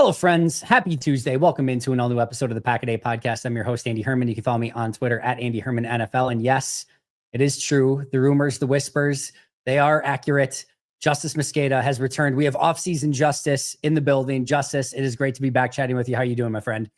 Hello, friends. Happy Tuesday. Welcome into an all-new episode of the Pack a Day podcast. I'm your host, Andy Herman. You can follow me on Twitter at Andy Herman NFL. And yes, it is true. The rumors, the whispers, they are accurate. Justis Mosqueda has returned. We have off-season Justis in the building. Justis, it is great to be back chatting with you. How are you doing, my friend?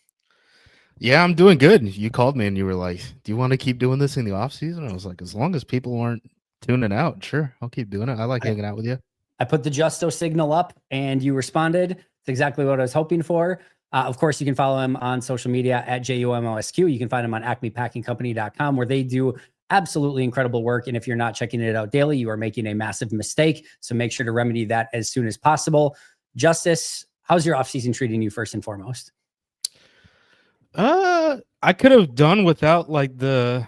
Yeah, I'm doing good. You called me and you were like, do you want to keep doing this in the off-season? I was like, as long as people aren't tuning out, sure, I'll keep doing it. I like hanging out with you. I put the Justo signal up and you responded. It's exactly what I was hoping for. Of course, you can follow him on social media at JUMOSQ. You can find him on acmepackingcompany.com, where they do absolutely incredible work. And if you're not checking it out daily, you are making a massive mistake. So make sure to remedy that as soon as possible. Justis, how's your offseason treating you first and foremost? I could have done without like the,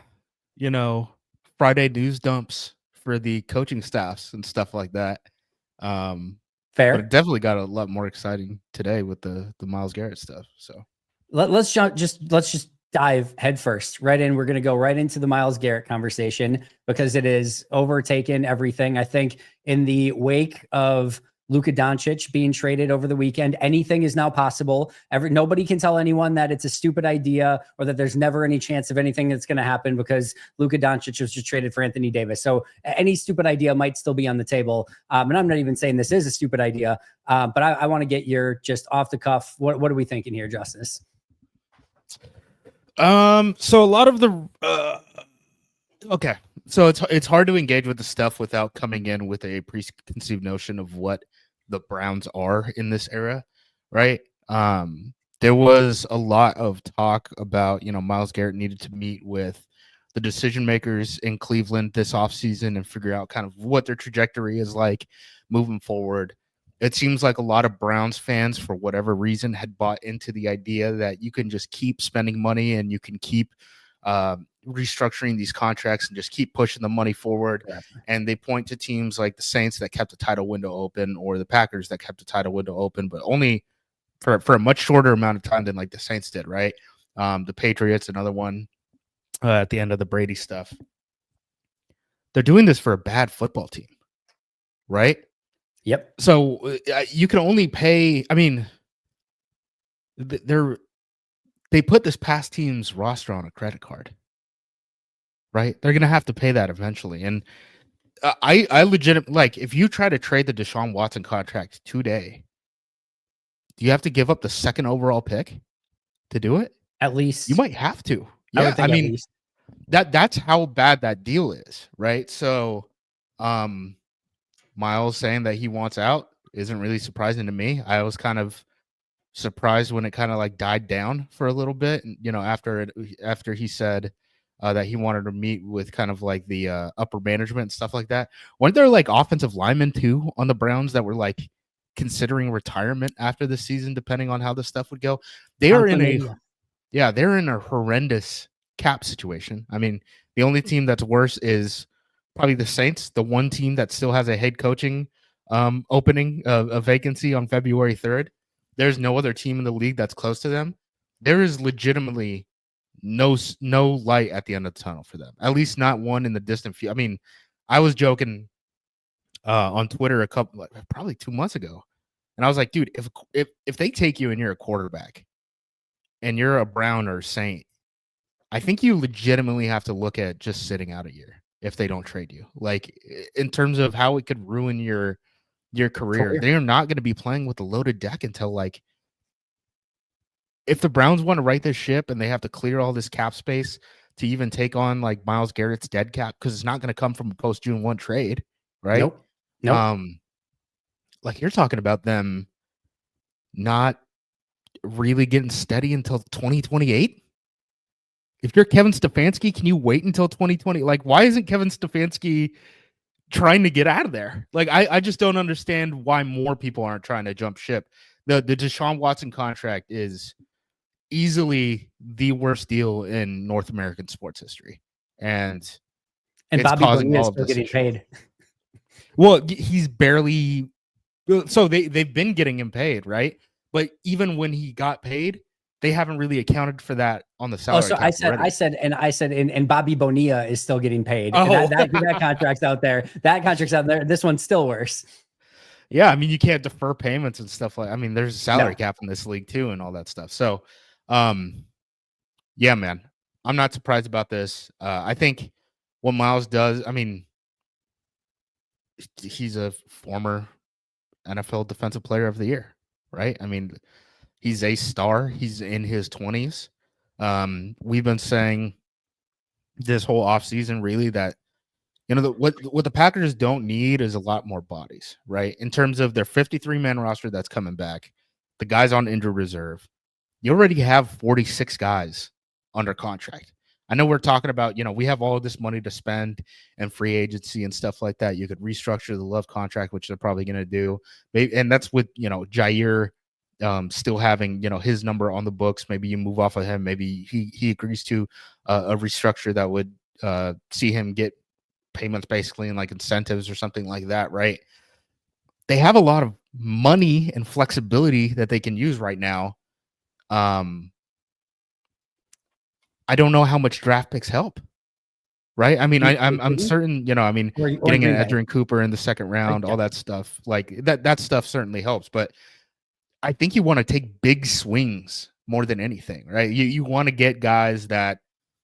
Friday news dumps for the coaching staffs and stuff like that. Fair. But it definitely got a lot more exciting today with the Myles Garrett stuff. So let's just dive headfirst right in. We're going to go right into the Myles Garrett conversation because it is overtaken everything. I think in the wake of Luka Doncic being traded over the weekend, anything is now possible. Nobody can tell anyone that it's a stupid idea or that there's never any chance of anything that's going to happen because Luka Doncic was just traded for Anthony Davis. So any stupid idea might still be on the table. And I'm not even saying this is a stupid idea, but I want to get your just off the cuff. What are we thinking here, Justis? So a lot of the okay. So it's hard to engage with the stuff without coming in with a preconceived notion of what the Browns are in this era, right? There was a lot of talk about, Myles Garrett needed to meet with the decision makers in Cleveland this offseason and figure out kind of what their trajectory is like moving forward. It seems like a lot of Browns fans, for whatever reason, had bought into the idea that you can just keep spending money and you can keep restructuring these contracts and just keep pushing the money forward. Yeah. And they point to teams like the Saints that kept the title window open, or the Packers that kept the title window open, but only for a much shorter amount of time than like the Saints did, right? The Patriots, another one at the end of the Brady stuff. They're doing this for a bad football team, right? Yep. So you can only pay, they put this past team's roster on a credit card, right? They're going to have to pay that eventually. And I legitimately, like, if you try to trade the Deshaun Watson contract today, do you have to give up the second overall pick to do it? At least. You might have to. Yeah, I mean, that's how bad that deal is, right? So Myles saying that he wants out isn't really surprising to me. I was kind of surprised when it kind of like died down for a little bit, after he said that he wanted to meet with kind of like the upper management and stuff like that. Weren't there like offensive linemen too on the Browns that were like considering retirement after the season, depending on how this stuff would go? They're in a horrendous cap situation. I mean, the only team that's worse is probably the Saints, the one team that still has a head coaching opening, a vacancy on February 3rd. There's no other team in the league that's close to them. There is legitimately no light at the end of the tunnel for them. At least not one in the distant future. I mean, I was joking on Twitter probably 2 months ago, and I was like, dude, if they take you and you're a quarterback and you're a Brown or Saint, I think you legitimately have to look at just sitting out a year if they don't trade you. Like, in terms of how it could ruin your career. They are not going to be playing with a loaded deck until, like, if the Browns want to right this ship and they have to clear all this cap space to even take on like Myles Garrett's dead cap, because it's not going to come from a post June 1 trade, right? Nope. Like, you're talking about them not really getting steady until 2028. If you're Kevin Stefanski, can you wait until 2020? Like, why isn't Kevin Stefanski trying to get out of there? Like, I just don't understand why more people aren't trying to jump ship. The Deshaun Watson contract is easily the worst deal in North American sports history, and Bobby Bonilla is still getting paid. Well, he's barely. So they've been getting him paid, right? But even when he got paid, they haven't really accounted for that on the salary. Oh, so I said, and Bobby Bonilla is still getting paid. Oh. That contract's out there. That contract's out there. This one's still worse. Yeah, I mean, you can't defer payments and stuff like. I mean, there's a salary No. cap in this league too, and all that stuff. So, yeah, man, I'm not surprised about this. I think what Myles does. I mean, he's a former NFL Defensive Player of the Year, right? I mean, he's a star. He's in his 20s. We've been saying this whole offseason really that what the Packers don't need is a lot more bodies, right? In terms of their 53-man roster that's coming back, the guys on injured reserve, you already have 46 guys under contract. I know we're talking about, we have all of this money to spend and free agency and stuff like that. You could restructure the Love contract, which they're probably going to do. And that's with, Jair still having, his number on the books. Maybe you move off of him. Maybe he agrees to a restructure that would see him get payments basically and like incentives or something like that, right? They have a lot of money and flexibility that they can use right now. I don't know how much draft picks help, right? I mean, I'm certain, getting an Edgerrin Cooper in the second round, all that stuff, like that stuff certainly helps. But I think you want to take big swings more than anything, right? You want to get guys that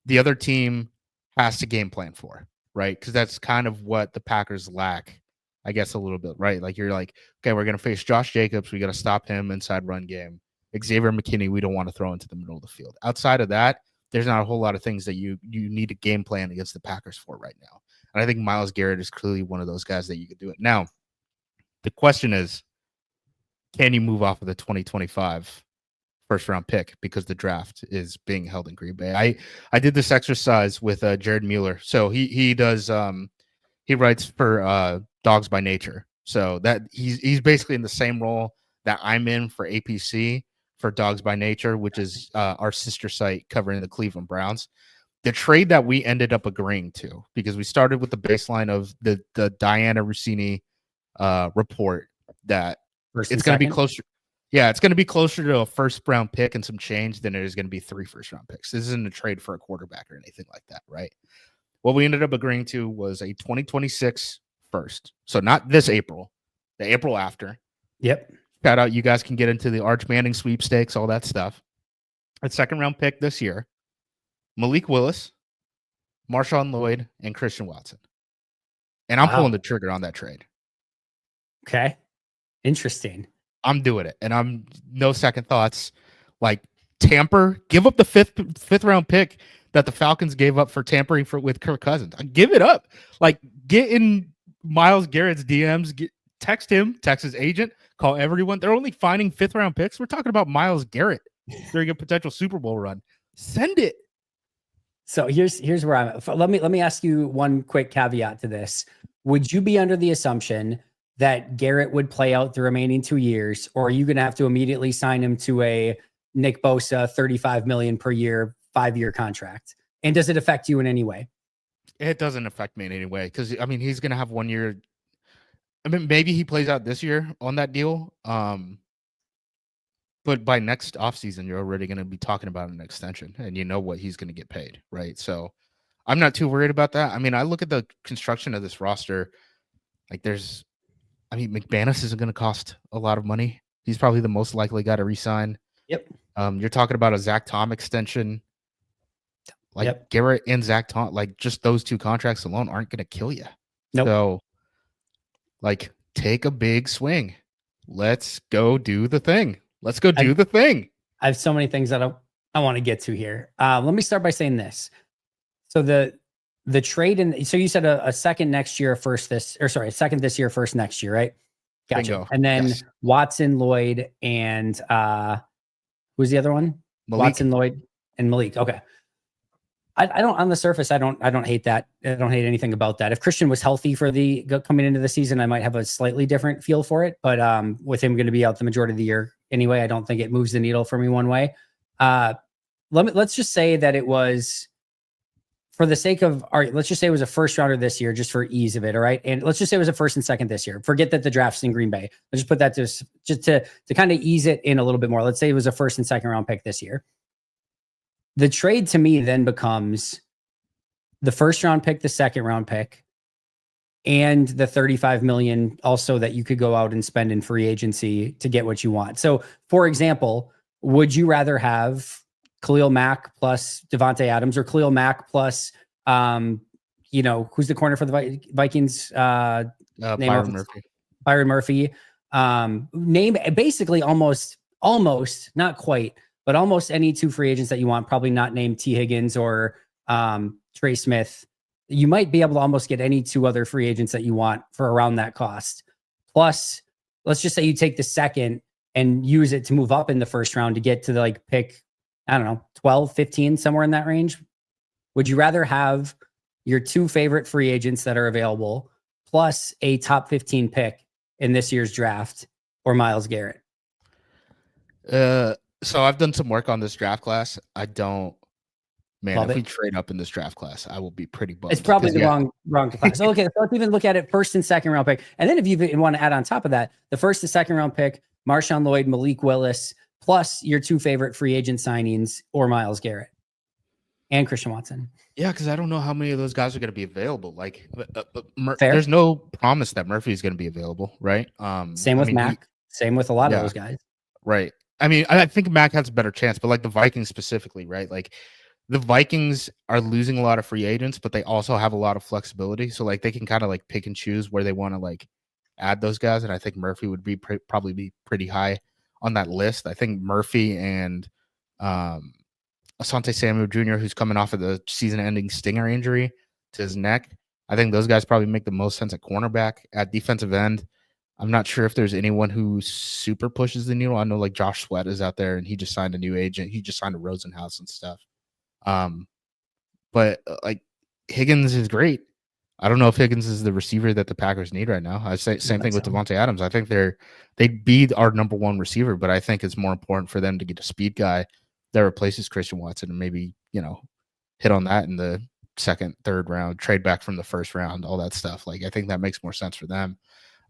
the other team has to game plan for, right? Because that's kind of what the Packers lack, I guess, a little bit, right? Like you're like, okay, we're gonna face Josh Jacobs, we got to stop him inside run game. Xavier McKinney, we don't want to throw into the middle of the field. Outside of that, there's not a whole lot of things that you need to game plan against the Packers for right now. And I think Myles Garrett is clearly one of those guys that you could do it. Now, the question is, can you move off of the 2025 first round pick because the draft is being held in Green Bay? I did this exercise with Jared Mueller. So he does he writes for Dogs by Nature. So that he's basically in the same role that I'm in for APC for Dogs by Nature, which is our sister site covering the Cleveland Browns. The trade that we ended up agreeing to, because we started with the baseline of the Diana Rossini report that it's going to be closer. Yeah, it's going to be closer to a first round pick and some change than it is going to be 3 first round picks. This isn't a trade for a quarterback or anything like that, right? What we ended up agreeing to was a 2026 first. So not this April, the April after. Yep. Shout out, you guys can get into the Arch Manning sweepstakes, all that stuff. A second round pick this year, Malik Willis, Marshawn Lloyd, and Christian Watson. And I'm pulling the trigger on that trade. Okay. Interesting. I'm doing it. And I'm no second thoughts. Like tamper, give up the fifth round pick that the Falcons gave up for tampering with Kirk Cousins. Give it up. Like get in Myles Garrett's DMs, text him, text his agent, call everyone. They're only finding 5th round picks. We're talking about Myles Garrett during a potential Super Bowl run. Send it. So here's where I'm at. Let me ask you one quick caveat to this. Would you be under the assumption that Garrett would play out the remaining 2 years, or are you going to have to immediately sign him to a Nick Bosa $35 million per year 5-year contract? And does it affect you in any way? It doesn't affect me in any way because I mean he's going to have 1 year. I mean maybe he plays out this year on that deal. But by next offseason, you're already going to be talking about an extension, and you know what he's going to get paid, right? So I'm not too worried about that. I mean, I look at the construction of this roster. Like McManus isn't going to cost a lot of money. He's probably the most likely guy to resign. Yep. You're talking about a Zach Tom extension. Like Garrett and Zach Tom, like just those 2 contracts alone aren't going to kill you. Nope. So, like, take a big swing. Let's go do the thing. Let's go do the thing. I have so many things that I want to get to here. Let me start by saying this. So the trade so you said a second next year, a second this year, first next year, right? Gotcha. Bingo. And then Watson, Lloyd, and who's the other one? Malik. Watson, Lloyd, and Malik. Okay. I don't, on the surface, I don't hate that. I don't hate anything about that. If Christian was healthy for coming into the season, I might have a slightly different feel for it. But with him going to be out the majority of the year anyway, I don't think it moves the needle for me one way. Let's just say that it was, for the sake of, all right, let's just say it was a first rounder this year, just for ease of it. All right. And let's just say it was a first and second this year. Forget that the draft's in Green Bay. Let's just put that just to kind of ease it in a little bit more. Let's say it was a first and second round pick this year. The trade to me then becomes the first round pick, the second round pick, and the 35 million also that you could go out and spend in free agency to get what you want. So, for example, would you rather have Khalil Mack plus Devontae Adams or Khalil Mack plus, who's the corner for the Vikings? Byron Murphy. Byron Murphy. Name basically almost, not quite, but almost any two free agents that you want. Probably not named T. Higgins or Trey Smith. You might be able to almost get any two other free agents that you want for around that cost. Plus, let's just say you take the second and use it to move up in the first round to get to the pick, I don't know, 12, 15, somewhere in that range. Would you rather have your two favorite free agents that are available plus a top 15 pick in this year's draft or Myles Garrett? So I've done some work on this draft class. If we trade up in this draft class, I will be pretty bummed. It's probably the wrong class. Okay, so let's even look at it first and second round pick. And then if you want to add on top of that, the first and second round pick, Marshawn Lloyd, Malik Willis, plus your two favorite free agent signings or Myles Garrett and Christian Watson. Yeah, because I don't know how many of those guys are going to be available. There's no promise that Murphy is going to be available, right? Same with Mac. Same with a lot of those guys. Right. I mean, I think Mac has a better chance, but the Vikings specifically, right? The Vikings are losing a lot of free agents, but they also have a lot of flexibility. So they can kind of pick and choose where they want to add those guys. And I think Murphy would be probably be pretty high on that list. I think Murphy and Asante Samuel Jr., who's coming off of the season-ending stinger injury to his neck, I think those guys probably make the most sense at cornerback. At defensive end, I'm not sure if there's anyone who super pushes the needle. I know Josh Sweat is out there, and he just signed a new agent. He just signed a Rosenhaus and stuff. But Higgins is great. I don't know if Higgins is the receiver that the Packers need right now. I say same thing with Devontae Adams. I think they'd be our number one receiver, but I think it's more important for them to get a speed guy that replaces Christian Watson and maybe, hit on that in the second, third round, trade back from the first round, all that stuff. I think that makes more sense for them.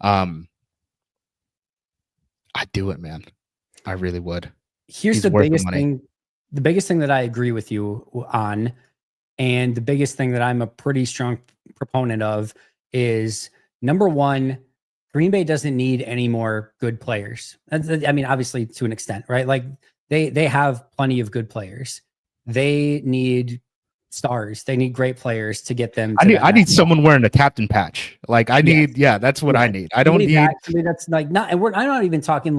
I'd do it, man. I really would. Here's the biggest thing. The biggest thing that I agree with you on, and the biggest thing that I'm a pretty strong proponent of is, number one, Green Bay doesn't need any more good players. I mean, obviously to an extent, right? They have plenty of good players. They need stars. They need great players to get them. I need someone wearing a captain patch. That's what I need. I don't need somebody that's not, and I'm not even talking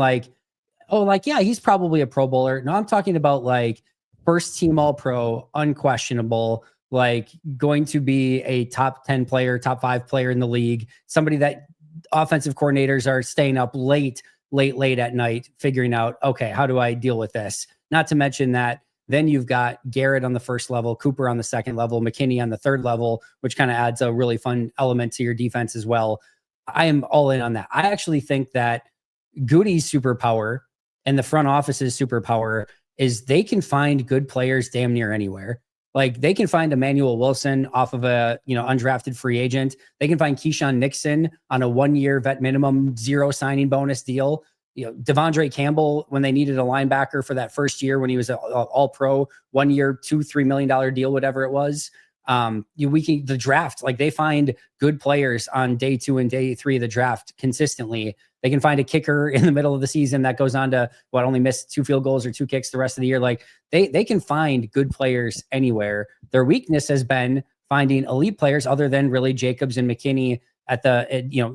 he's probably a Pro Bowler. No, I'm talking about first team All Pro, unquestionable, going to be a top 10 player, top 5 player in the league, somebody that offensive coordinators are staying up late at night, figuring out, okay, how do I deal with this? Not to mention that then you've got Garrett on the first level, Cooper on the second level, McKinney on the third level, which kind of adds a really fun element to your defense as well. I am all in on that. I actually think that Goody's superpower and the front office's superpower is they can find good players damn near anywhere. They can find Emmanuel Wilson off of a undrafted free agent. They can find Keyshawn Nixon on a 1-year vet minimum, 0 signing bonus deal. Devondre Campbell, when they needed a linebacker for that first year when he was an All-Pro, 1 year, $2-3 million deal, whatever it was. The draft, they find good players on day 2 and day 3 of the draft consistently. They can find a kicker in the middle of the season that goes on to only miss 2 field goals or 2 kicks the rest of the year. They can find good players anywhere. Their weakness has been finding elite players other than really Jacobs and McKinney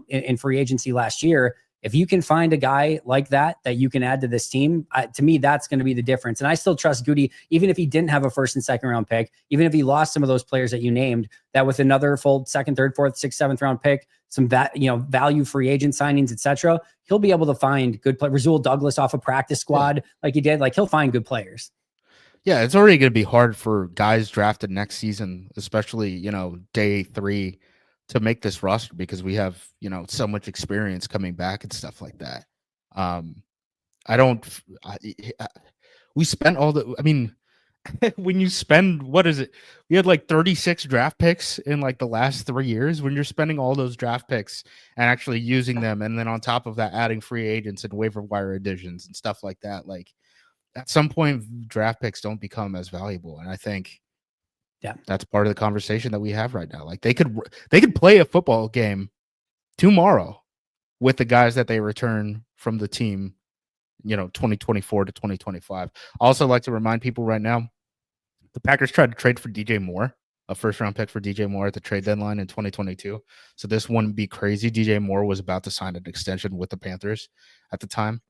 in free agency last year. If you can find a guy like that you can add to this team, to me, that's going to be the difference. And I still trust Goody, even if he didn't have a first and second round pick, even if he lost some of those players that you named, that with another full second, third, fourth, sixth, seventh round pick, some value free agent signings, etc., he'll be able to find good players. Rasul Douglas off a practice squad like he did, he'll find good players. Yeah, it's already going to be hard for guys drafted next season, especially day 3, to make this roster because we have so much experience coming back and stuff like that. We spent all the. I mean, when you spend, what is it? We had 36 draft picks in the last 3 years. When you're spending all those draft picks and actually using them, and then on top of that, adding free agents and waiver wire additions and stuff like that, at some point, draft picks don't become as valuable. And I think, that's part of the conversation that we have right now. They could play a football game tomorrow with the guys that they return from the team, 2024 to 2025. I also like to remind people right now, the Packers tried to trade for DJ Moore, a first-round pick for DJ Moore at the trade deadline in 2022. So this wouldn't be crazy. DJ Moore was about to sign an extension with the Panthers at the time.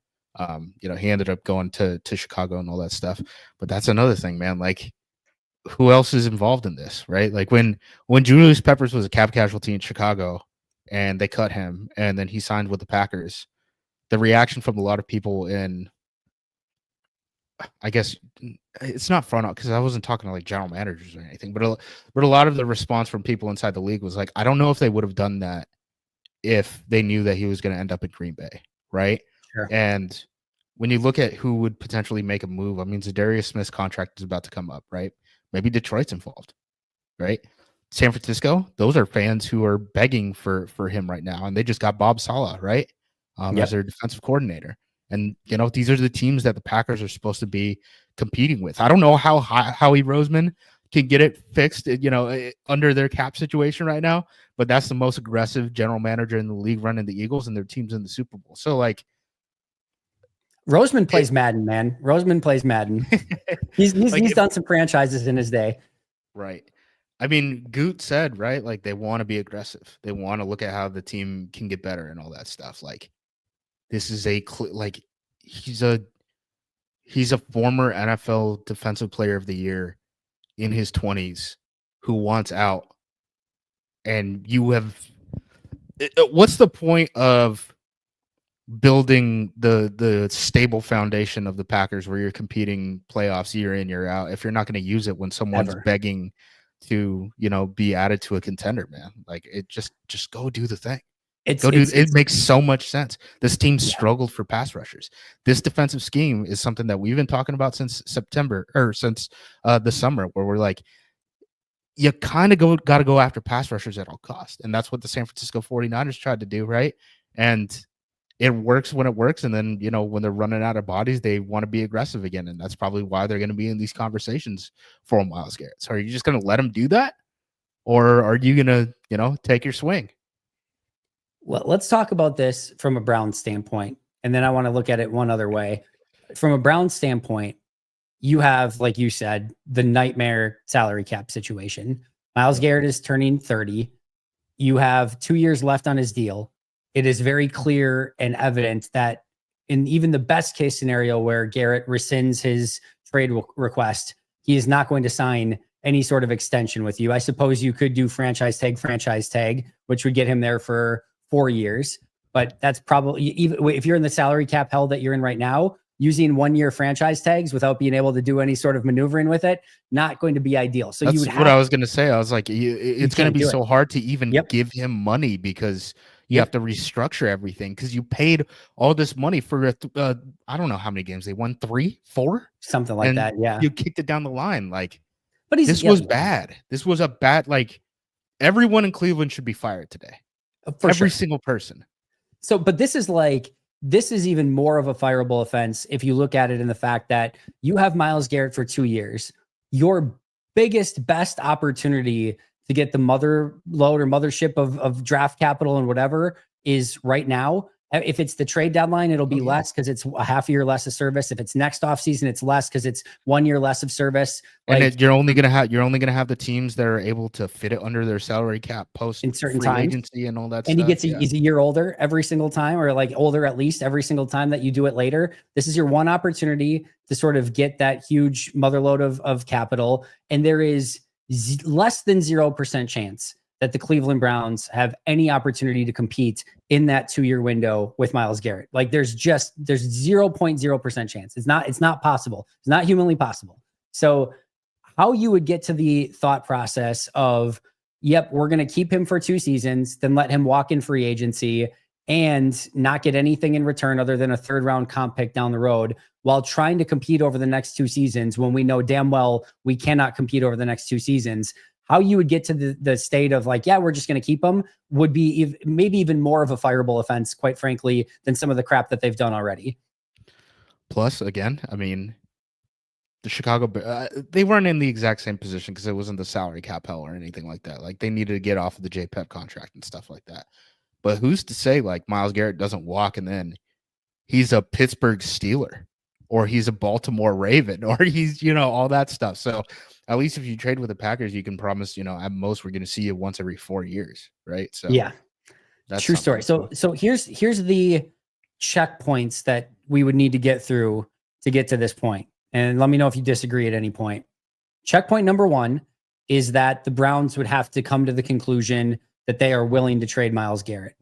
He ended up going to Chicago and all that stuff. But that's another thing, man. Like, who else is involved in this, right? Like when Julius Peppers was a cap casualty in Chicago and they cut him and then he signed with the Packers, the reaction from a lot of people in, I guess it's not front office because I wasn't talking to like general managers or anything, but a lot of the response from people inside the league was like, I don't know if they would have done that if they knew that he was going to end up in Green Bay, right? Sure. And when you look at who would potentially make a move, I mean, Zadarius Smith's contract is about to come up, right? Maybe Detroit's involved, right? San Francisco, those are fans who are begging for him right now, and they just got Bob Saleh, right, as their defensive coordinator. And these are the teams that the Packers are supposed to be competing with. I don't know how Howie Roseman can get it fixed, under their cap situation right now, but that's the most aggressive general manager in the league running the Eagles, and their team's in the Super Bowl. So like, Roseman plays Madden, man. Roseman plays Madden. He's like, done some franchises in his day. Right. I mean, Goot said, right, like they want to be aggressive. They want to look at how the team can get better and all that stuff. Like, this is he's a former NFL Defensive Player of the Year in his 20s who wants out. And what's the point of building the stable foundation of the Packers where you're competing playoffs year in, year out if you're not going to use it when someone's begging to, be added to a contender, man? Like, it just go do the thing. It makes so much sense. This team struggled for pass rushers. This defensive scheme is something that we've been talking about since September or since the summer, where we're like, you kind of got to go after pass rushers at all costs. And that's what the San Francisco 49ers tried to do, right? And it works when it works. And then, when they're running out of bodies, they want to be aggressive again. And that's probably why they're going to be in these conversations for Myles Garrett. So are you just going to let him do that? Or are you going to, take your swing? Well, let's talk about this from a Browns standpoint. And then I want to look at it one other way. From a Browns standpoint, you have, like you said, the nightmare salary cap situation. Myles Garrett is turning 30. You have 2 years left on his deal. It is very clear and evident that in even the best case scenario where Garrett rescinds his trade request, he is not going to sign any sort of extension with you. I suppose you could do franchise tag, which would get him there for 4 years. But that's probably, even if you're in the salary cap hell that you're in right now, using 1 year franchise tags without being able to do any sort of maneuvering with it, not going to be ideal. So that's what I was going to say. I was like, it's going to be so hard to even give him money because you have to restructure everything because you paid all this money for I don't know how many games they won, 3, 4, something like that. Yeah, you kicked it down the line. Like, but this was bad. This was a bad. Like, everyone in Cleveland should be fired today. Every single person. So, but this is even more of a fireable offense if you look at it in the fact that you have Myles Garrett for 2 years. Your best opportunity to get the mothership of draft capital and whatever is right now. If it's the trade deadline, it'll be less because it's a half year less of service. If it's next offseason, it's less because it's 1 year less of service. And you're only gonna have the teams that are able to fit it under their salary cap post in certain free times, agency and all that. And stuff. he's a year older every single time, or like older at least every single time that you do it later. This is your one opportunity to sort of get that huge motherload of capital, and there is less than 0% chance that the Cleveland Browns have any opportunity to compete in that 2 year window with Myles Garrett. Like there's 0.0% chance. It's not possible. It's not humanly possible. So how you would get to the thought process of, yep, we're going to keep him for 2 seasons, then let him walk in free agency and not get anything in return other than a 3rd round comp pick down the road while trying to compete over the next 2 seasons when we know damn well we cannot compete over the next 2 seasons. How you would get to the state of like, yeah, we're just going to keep them would be maybe even more of a fireable offense, quite frankly, than some of the crap that they've done already. Plus, again, I mean, the Chicago, they weren't in the exact same position because it wasn't the salary cap hell or anything like that. Like they needed to get off of the JPEP contract and stuff like that. But who's to say like Myles Garrett doesn't walk and then he's a Pittsburgh Steeler or he's a Baltimore Raven or he's, all that stuff. So at least if you trade with the Packers, you can promise, at most we're going to see you once every 4 years. Right. So Yeah. that's True story. something. So here's the checkpoints that we would need to get through to get to this point. And let me know if you disagree at any point. Checkpoint number 1 is that the Browns would have to come to the conclusion that they are willing to trade Myles Garrett.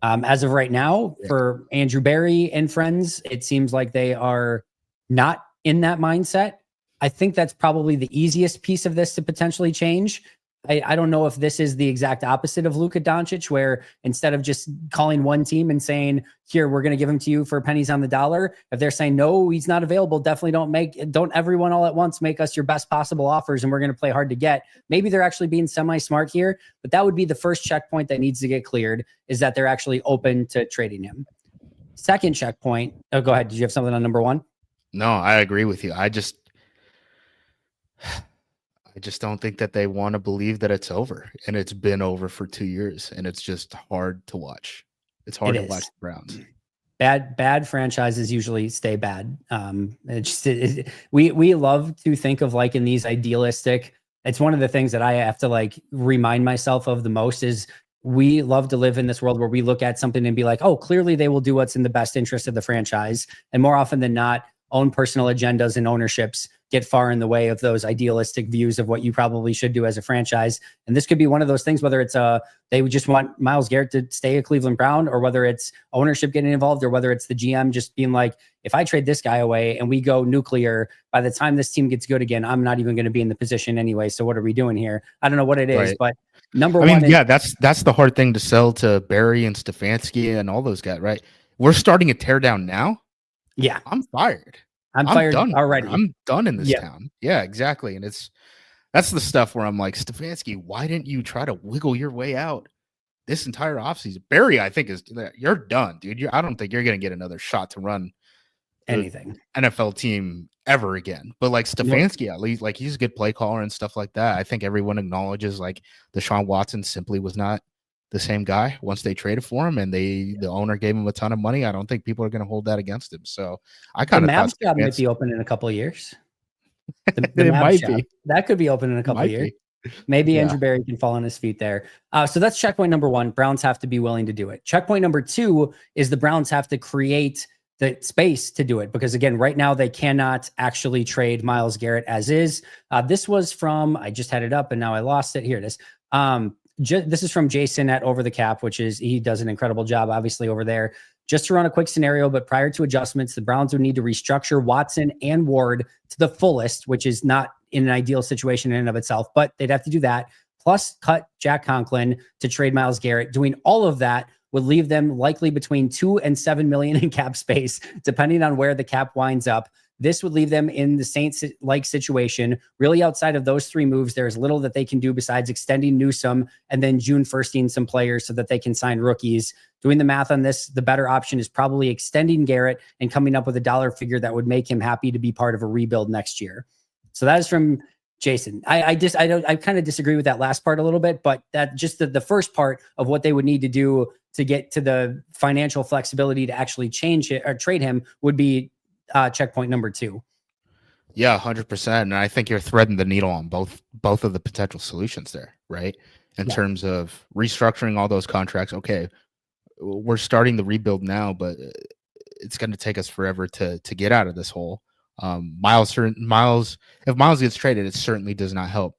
As of right now, for Andrew Berry and friends, it seems like they are not in that mindset. I think that's probably the easiest piece of this to potentially change. I don't know if this is the exact opposite of Luka Doncic, where instead of just calling one team and saying, here, we're going to give him to you for pennies on the dollar, if they're saying, no, he's not available, definitely don't everyone all at once make us your best possible offers and we're going to play hard to get. Maybe they're actually being semi-smart here, but that would be the first checkpoint that needs to get cleared, is that they're actually open to trading him. Second checkpoint. Oh, go ahead. Did you have something on number 1? No, I agree with you. I just don't think that they want to believe that it's over, and it's been over for 2 years, and it's just hard to watch. It's hard to watch the Browns. Bad franchises usually stay bad. We love to think of like in these idealistic. It's one of the things that I have to like remind myself of the most is we love to live in this world where we look at something and be like, oh, clearly they will do what's in the best interest of the franchise. And more often than not, own personal agendas and ownerships get far in the way of those idealistic views of what you probably should do as a franchise. And this could be one of those things, whether it's they would just want Myles Garrett to stay a Cleveland Brown, or whether it's ownership getting involved, or whether it's the GM just being like, if I trade this guy away and we go nuclear, by the time this team gets good again, I'm not even going to be in the position anyway. So what are we doing here? I don't know what it is, right. But number one, that's the hard thing to sell to Barry and Stefanski and all those guys, right? We're starting a tear down now. Yeah, I'm fired. I'm fired done already. I'm done in this town. Yeah, exactly. And that's the stuff where I'm like, Stefanski, why didn't you try to wiggle your way out this entire offseason? Barry, I think you're done, dude. I don't think you're going to get another shot to run anything NFL team ever again. But like Stefanski, at least, like he's a good play caller and stuff like that. I think everyone acknowledges like Deshaun Watson simply was not the same guy once they traded for him, and the owner gave him a ton of money. I don't think people are going to hold that against him. So I kind of thought Mavs job might be open in a couple of years. The it might be. That could be open in a couple of years. Maybe Andrew Berry can fall on his feet there. So that's checkpoint number 1. Browns have to be willing to do it. Checkpoint number 2 is the Browns have to create the space to do it, because again, right now they cannot actually trade Myles Garrett as is. This was from, I just had it up and now I lost it. Here it is. This is from Jason at Over the Cap, he does an incredible job, obviously, over there. Just to run a quick scenario, but prior to adjustments, the Browns would need to restructure Watson and Ward to the fullest, which is not in an ideal situation in and of itself, but they'd have to do that. Plus cut Jack Conklin to trade Myles Garrett. Doing all of that would leave them likely between $2 and $7 million in cap space, depending on where the cap winds up. This would leave them in the Saints-like situation. Really, outside of those 3 moves, there's little that they can do besides extending Newsome and then June 1sting some players so that they can sign rookies. Doing the math on this, the better option is probably extending Garrett and coming up with a dollar figure that would make him happy to be part of a rebuild next year. So that is from Jason. I kind of disagree with that last part a little bit, but that just the first part of what they would need to do to get to the financial flexibility to actually change it or trade him would be checkpoint number 2. Yeah, 100%. And I think you're threading the needle on both of the potential solutions there, right? In terms of restructuring all those contracts. Okay, we're starting the rebuild now, but it's going to take us forever to get out of this hole. Myles, if Myles gets traded, it certainly does not help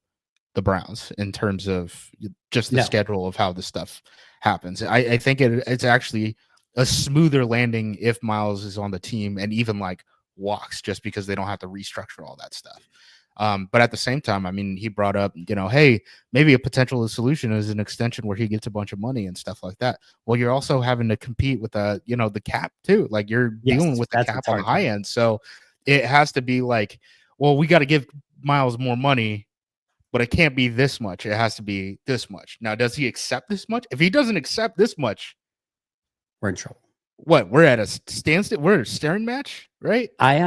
the Browns in terms of just the schedule of how this stuff happens. I think it's actually a smoother landing if Myles is on the team and even like walks, just because they don't have to restructure all that stuff. But at the same time, I mean, he brought up, hey, maybe a potential solution is an extension where he gets a bunch of money and stuff like that. Well, you're also having to compete with the cap too. Like you're dealing with the cap on the high end. So it has to be like, well, we got to give Myles more money, but it can't be this much. It has to be this much. Now, does he accept this much? If he doesn't accept this much, we're in trouble. What? We're at a standstill. We're a staring match, right? I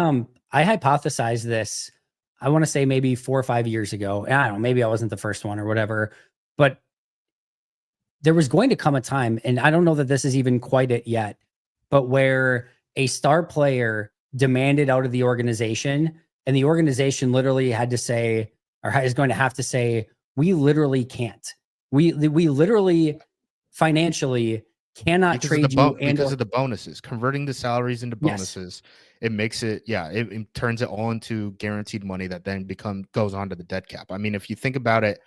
hypothesized this, I want to say maybe 4 or 5 years ago. I don't know, maybe I wasn't the first one or whatever, but there was going to come a time, and I don't know that this is even quite it yet, but where a star player demanded out of the organization, and the organization literally had to say, or is going to have to say, we literally can't. We literally financially cannot trade you because of the bonuses, converting the salaries into bonuses. Yes. It makes it, it turns it all into guaranteed money that then goes on to the dead cap. I mean, if you think about it,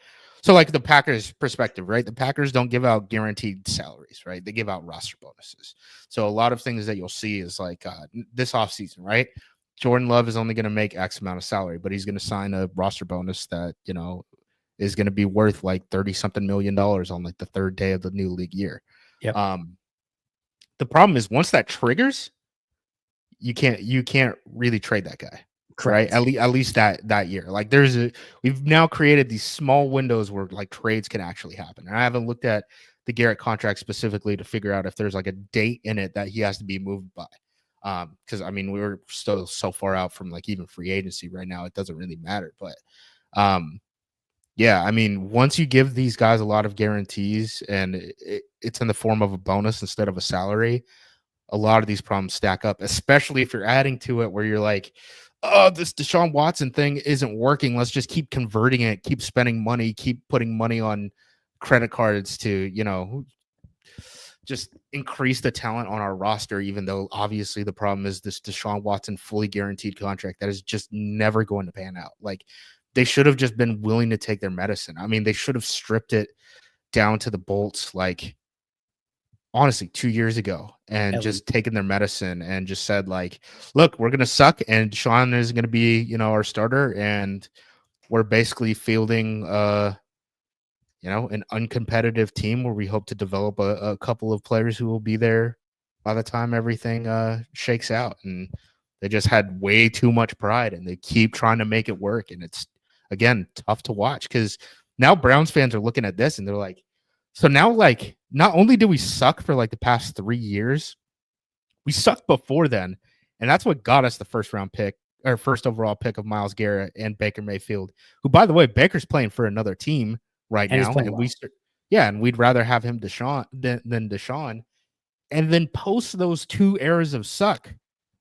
so like the Packers perspective, right? The Packers don't give out guaranteed salaries, right? They give out roster bonuses. So a lot of things that you'll see is like this offseason, right? Jordan Love is only going to make X amount of salary, but he's going to sign a roster bonus that, is going to be worth like 30 something $million on like the third day of the new league year. Yep. The problem is once that triggers, you can't really trade that guy. Correct. Right? At least that year. Like we've now created these small windows where like trades can actually happen. And I haven't looked at the Garrett contract specifically to figure out if there's like a date in it that he has to be moved by. Because I mean, we're still so far out from like even free agency right now, it doesn't really matter. But yeah, I mean, once you give these guys a lot of guarantees and it's in the form of a bonus instead of a salary, a lot of these problems stack up, especially if you're adding to it where you're like, oh, this Deshaun Watson thing isn't working. Let's just keep converting it, keep spending money, keep putting money on credit cards to, just increase the talent on our roster, even though obviously the problem is this Deshaun Watson fully guaranteed contract that is just never going to pan out. Like, they should have just been willing to take their medicine. I mean, they should have stripped it down to the bolts, like, honestly, 2 years ago and just taken their medicine and just said, like, look, we're going to suck and Sean is going to be, our starter. And we're basically fielding, an uncompetitive team where we hope to develop a couple of players who will be there by the time everything shakes out. And they just had way too much pride and they keep trying to make it work. And it's, again, tough to watch because now Browns fans are looking at this and they're like, so now, like, not only do we suck for like the past 3 years, we sucked before then. And that's what got us the first overall pick of Myles Garrett and Baker Mayfield, who, by the way, Baker's playing for another team right now. And we'd rather have him than Deshaun. And then post those 2 eras of suck,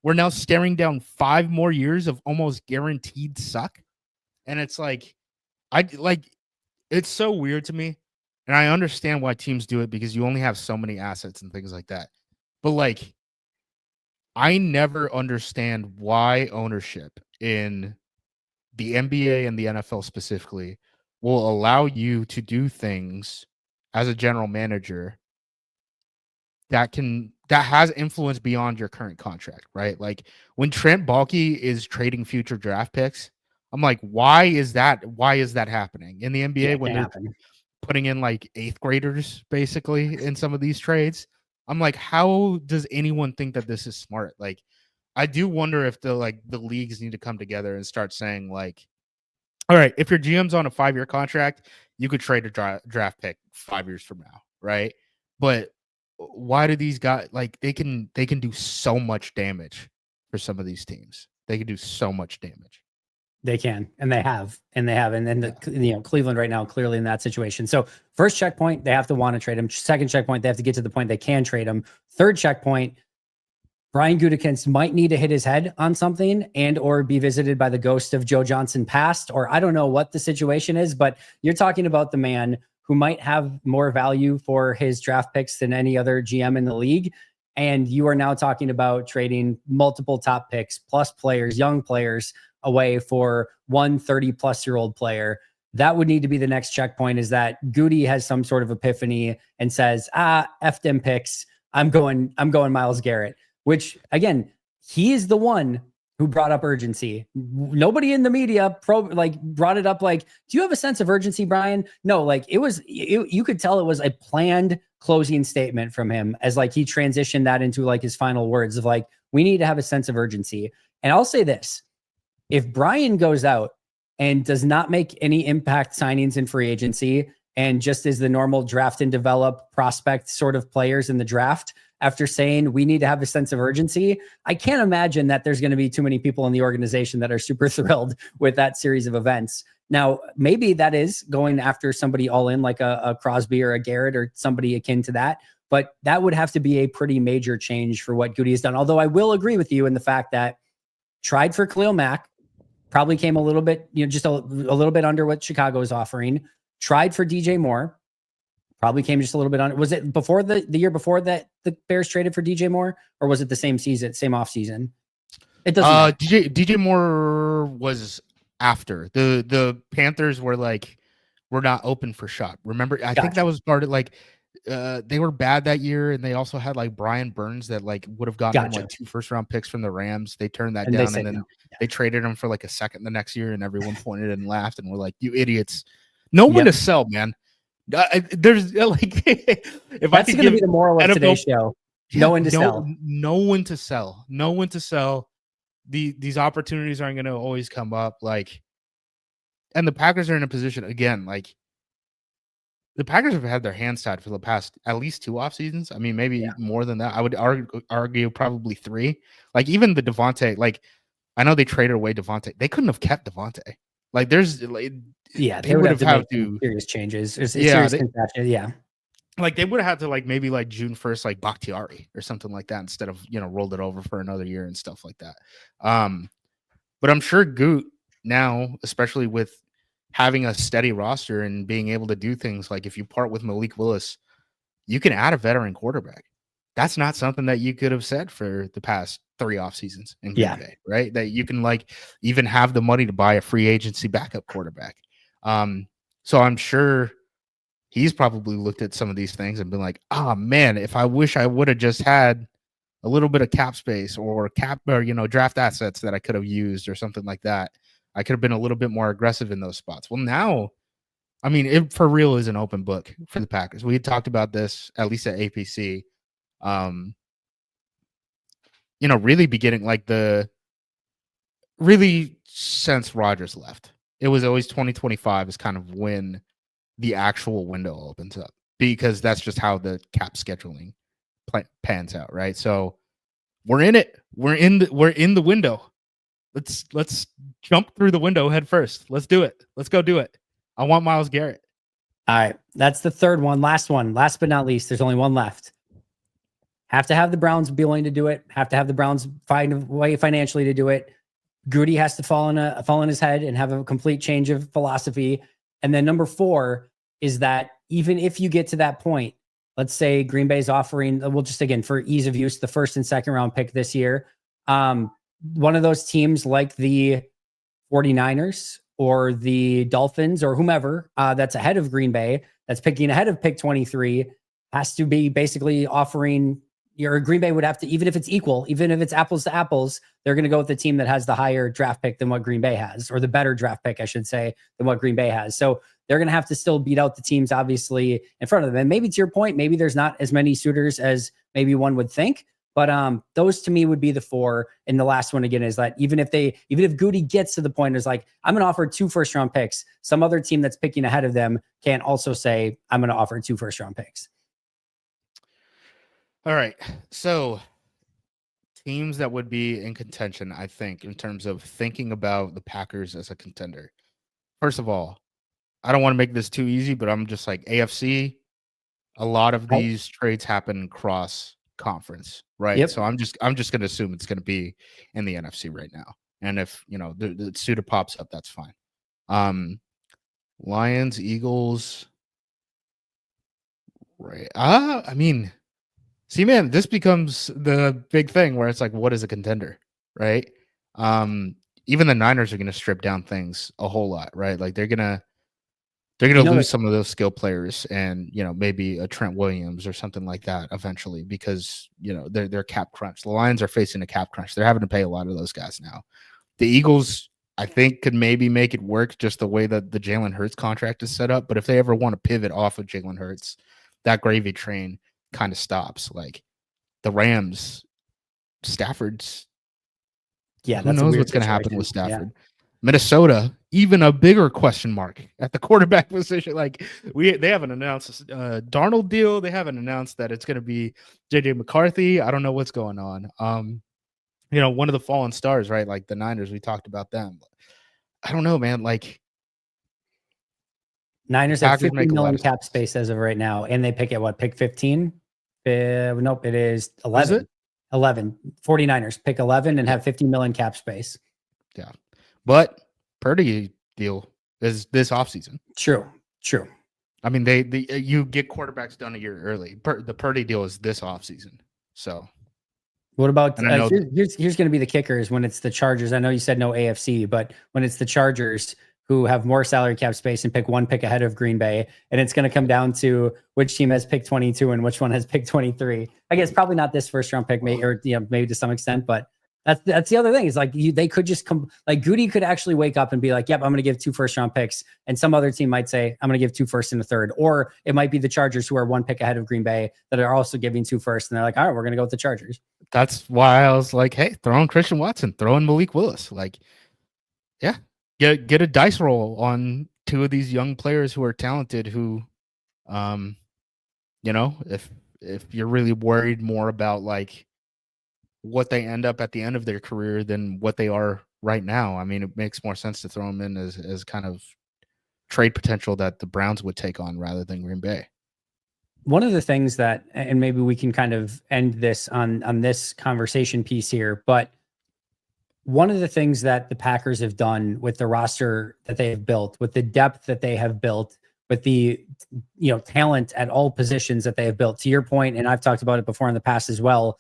we're now staring down 5 more years of almost guaranteed suck. And it's like, it's so weird to me. And I understand why teams do it because you only have so many assets and things like that. But like, I never understand why ownership in the NBA and the NFL specifically will allow you to do things as a general manager that has influence beyond your current contract, right? Like when Trent Baalke is trading future draft picks, I'm like, why is that happening in the NBA when they're putting in like 8th graders basically in some of these trades? I'm like, how does anyone think that this is smart? Like, I do wonder if the leagues need to come together and start saying like, all right, if your GM's on a 5-year contract, you could trade a draft pick 5 years from now, right? But why do these guys, like, they can do so much damage for some of these teams? They can do so much damage. They can, and they have. And then Cleveland right now, clearly in that situation. So first checkpoint, they have to want to trade him. Second checkpoint, they have to get to the point they can trade him. Third checkpoint, Brian Gutekunst might need to hit his head on something and or be visited by the ghost of Joe Johnson past, or I don't know what the situation is, but you're talking about the man who might have more value for his draft picks than any other GM in the league. And you are now talking about trading multiple top picks plus players, young players, away for one 30-plus-year-old player. That would need to be the next checkpoint, is that Goody has some sort of epiphany and says, F them picks. I'm going Myles Garrett, which again, he is the one who brought up urgency. Nobody in the media brought it up. Like, do you have a sense of urgency, Brian? No, like you could tell it was a planned closing statement from him, as like he transitioned that into like his final words of like, we need to have a sense of urgency. And I'll say this, if Brian goes out and does not make any impact signings in free agency and just is the normal draft and develop prospect sort of players in the draft, after saying we need to have a sense of urgency, I can't imagine that there's going to be too many people in the organization that are super thrilled with that series of events. Now, maybe that is going after somebody all in like a Crosby or a Garrett or somebody akin to that. But that would have to be a pretty major change for what Goody has done. Although I will agree with you in the fact that tried for Khalil Mack, probably came a little bit, just a little bit under what Chicago is offering. Tried for DJ Moore, probably came just a little bit under. Was it before the year before that the Bears traded for DJ Moore, or was it the same season, same off season? It doesn't matter. DJ Moore was after the Panthers were like, we're not open for shot. Remember, I think that was part of like they were bad that year, and they also had like Brian Burns that like would have gotten them like 2 first-round picks from the Rams. They turned that down, and then they traded him for like a second the next year, and everyone pointed and laughed and were like, "You idiots! Know when to sell, man." There's like, if that's going to be the moral of today's show. Know when to sell. Know when to sell. Know when to sell. These opportunities aren't going to always come up. Like, and the Packers are in a position again, like. The Packers have had their hands tied for the past at least 2 off seasons. I mean, maybe more than that. I would argue probably 3. Like even the Devontae, like I know they traded away Devontae. They couldn't have kept Devontae. Like there's like they would have had to serious changes. Like they would have had to like maybe like June 1st, like Bakhtiari or something like that instead of rolled it over for another year and stuff like that. But I'm sure Goot now, especially with having a steady roster and being able to do things like if you part with Malik Willis, you can add a veteran quarterback. That's not something that you could have said for the past 3 off seasons in Green Bay, right? That you can like even have the money to buy a free agency backup quarterback. So I'm sure he's probably looked at some of these things and been like, oh man, if I wish I would have just had a little bit of cap space or draft assets that I could have used or something like that. I could have been a little bit more aggressive in those spots. Well, now, I mean, it for real is an open book for the Packers. We had talked about this at least at APC. Really beginning like really since Rodgers left, it was always 2025 is kind of when the actual window opens up because that's just how the cap scheduling pans out, right? So we're in it. We're in the window. Let's jump through the window head first. Let's do it. Let's go do it. I want Myles Garrett. All right. That's the third one. Last one. Last but not least, there's only one left. Have to have the Browns be willing to do it. Have to have the Browns find a way financially to do it. Goody has to fall in his head and have a complete change of philosophy. And then number 4 is that even if you get to that point, let's say Green Bay's offering, we'll just again for ease of use, the 1st and 2nd round pick this year. One of those teams like the 49ers or the Dolphins or whomever that's ahead of Green Bay, that's picking ahead of pick 23, has to be basically offering your Green Bay would have to, even if it's equal, even if it's apples to apples, they're going to go with the team that has the higher draft pick than what Green Bay has, or the better draft pick, I should say, than what Green Bay has. So they're going to have to still beat out the teams obviously in front of them. And maybe to your point, maybe there's not as many suitors as maybe one would think. But those to me would be the 4. And the last one again is that even if Goody gets to the point is like, I'm going to offer 2 first-round picks, some other team that's picking ahead of them can also say, I'm going to offer 2 first-round picks. All right. So teams that would be in contention, I think, in terms of thinking about the Packers as a contender. First of all, I don't want to make this too easy, but I'm just like AFC. A lot of these trades happen cross conference, right? Yep. So I'm just going to assume it's going to be in the NFC right now. And if, the suitor pops up, that's fine. Lions, Eagles. Right. I mean, see, man, this becomes the big thing where it's like, what is a contender, right? Even the Niners are going to strip down things a whole lot, right? Like they're gonna lose some of those skill players, and maybe a Trent Williams or something like that eventually, because they're cap crunch. The Lions are facing a cap crunch. They're having to pay a lot of those guys now. The Eagles, I think, could maybe make it work just the way that the Jalen Hurts contract is set up. But if they ever want to pivot off of Jalen Hurts, that gravy train kind of stops. Like the Rams, Stafford's. Yeah, who knows what's going to happen with Stafford? Yeah. Minnesota, even a bigger question mark at the quarterback position. Like they haven't announced a Darnold deal. They haven't announced that it's going to be JJ McCarthy. I don't know what's going on. One of the fallen stars, right? Like the Niners, we talked about them. I don't know, man. Like Niners have Packers 50 make a lot million of cap sense. space as of right now, and they pick at what? Pick 15? Nope, it is 11. Is it? 11. 49ers pick 11 and Yeah. have 50 million cap space. Yeah. But Purdy deal is this offseason. True. I mean, you get quarterbacks done a year early. The Purdy deal is this offseason. So What about and I know here's going to be the kickers when it's the Chargers. I know you said no AFC, but when it's the Chargers who have more salary cap space and pick one pick ahead of Green Bay, and it's going to come down to which team has picked 22 and which one has picked 23. I guess probably not this first round pick, maybe, or maybe to some extent, but that's the other thing is like they could just come like Goody could actually wake up and be like, yep, I'm going to give 2 first round picks. And some other team might say, I'm going to give 2 first and a third. Or it might be the Chargers who are 1 pick ahead of Green Bay that are also giving 2 first. And they're like, all right, we're going to go with the Chargers. that's why I was like, hey, throw in Christian Watson, throw in Malik Willis. Like, yeah, get a dice roll on 2 of these young players who are talented who, if you're really worried more about like what they end up at the end of their career than what they are right now. I mean, it makes more sense to throw them in as kind of trade potential that the Browns would take on rather than Green Bay. One of the things that, and maybe we can kind of end this on this conversation piece here, but one of the things that the Packers have done with the roster that they have built, with the depth that they have built, with the talent at all positions that they have built, to your point, and I've talked about it before in the past as well,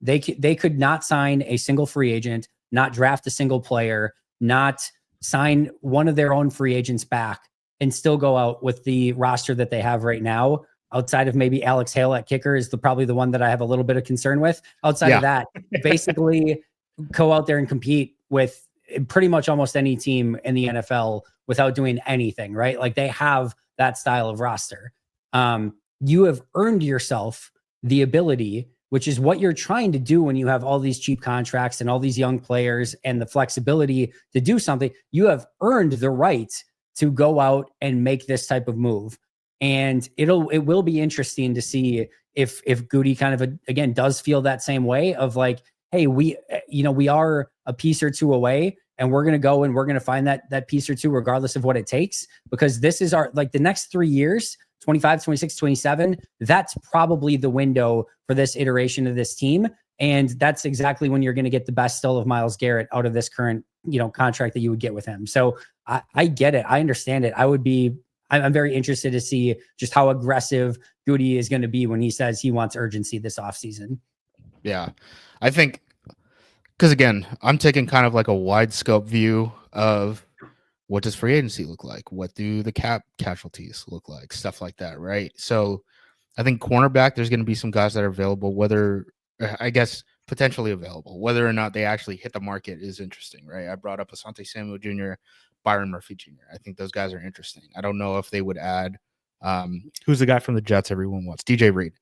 they could not sign a single free agent, not draft a single player, not sign one of their own free agents back, and still go out with the roster that they have right now. Outside of maybe Alex Hale at kicker is probably the one that I have a little bit of concern with. Outside of that, basically go out there and compete with pretty much almost any team in the NFL without doing anything, right? Like they have that style of roster. You have earned yourself the ability, which is what you're trying to do when you have all these cheap contracts and all these young players and the flexibility to do something. You have earned the right to go out and make this type of move. And it will be interesting to see if Goody kind of again does feel that same way of like, hey, we are a piece or two away, and we're going to go and we're going to find that piece or two regardless of what it takes, because this is our, like, the next 3 years, 25, 26, 27, that's probably the window for this iteration of this team. And that's exactly when you're going to get the best still of Myles Garrett out of this current, contract that you would get with him. So I get it. I understand it. I'm very interested to see just how aggressive Goody is going to be when he says he wants urgency this offseason. Yeah. I think, because again, I'm taking kind of like a wide scope view of what does free agency look like? What do the cap casualties look like? Stuff like that, right? So I think cornerback, there's going to be some guys that are available, I guess potentially available. Whether or not they actually hit the market is interesting, right? I brought up Asante Samuel Jr., Byron Murphy Jr. I think those guys are interesting. I don't know if they would add who's the guy from the Jets everyone wants? DJ Reed.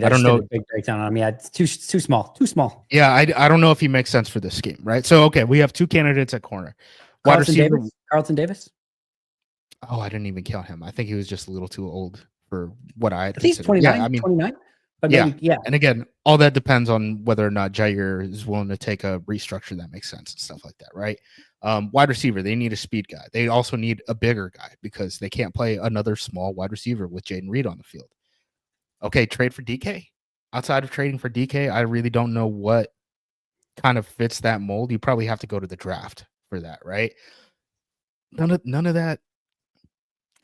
I don't know. Did a big breakdown on him. Yeah, it's too small. Yeah, I don't know if he makes sense for this scheme, right? So okay, we have 2 candidates at corner. Carlton Davis. Oh, I didn't even count him. I think he was just a little too old for what I had I think he's 29. Yeah, 29. But yeah. maybe, yeah. And again, all that depends on whether or not Jair is willing to take a restructure that makes sense and stuff like that, right? Wide receiver, they need a speed guy. They also need a bigger guy because they can't play another small wide receiver with Jaden Reed on the field. Okay, trade for DK. Outside of trading for DK, I really don't know what kind of fits that mold. You probably have to go to the draft for that, right? None of that.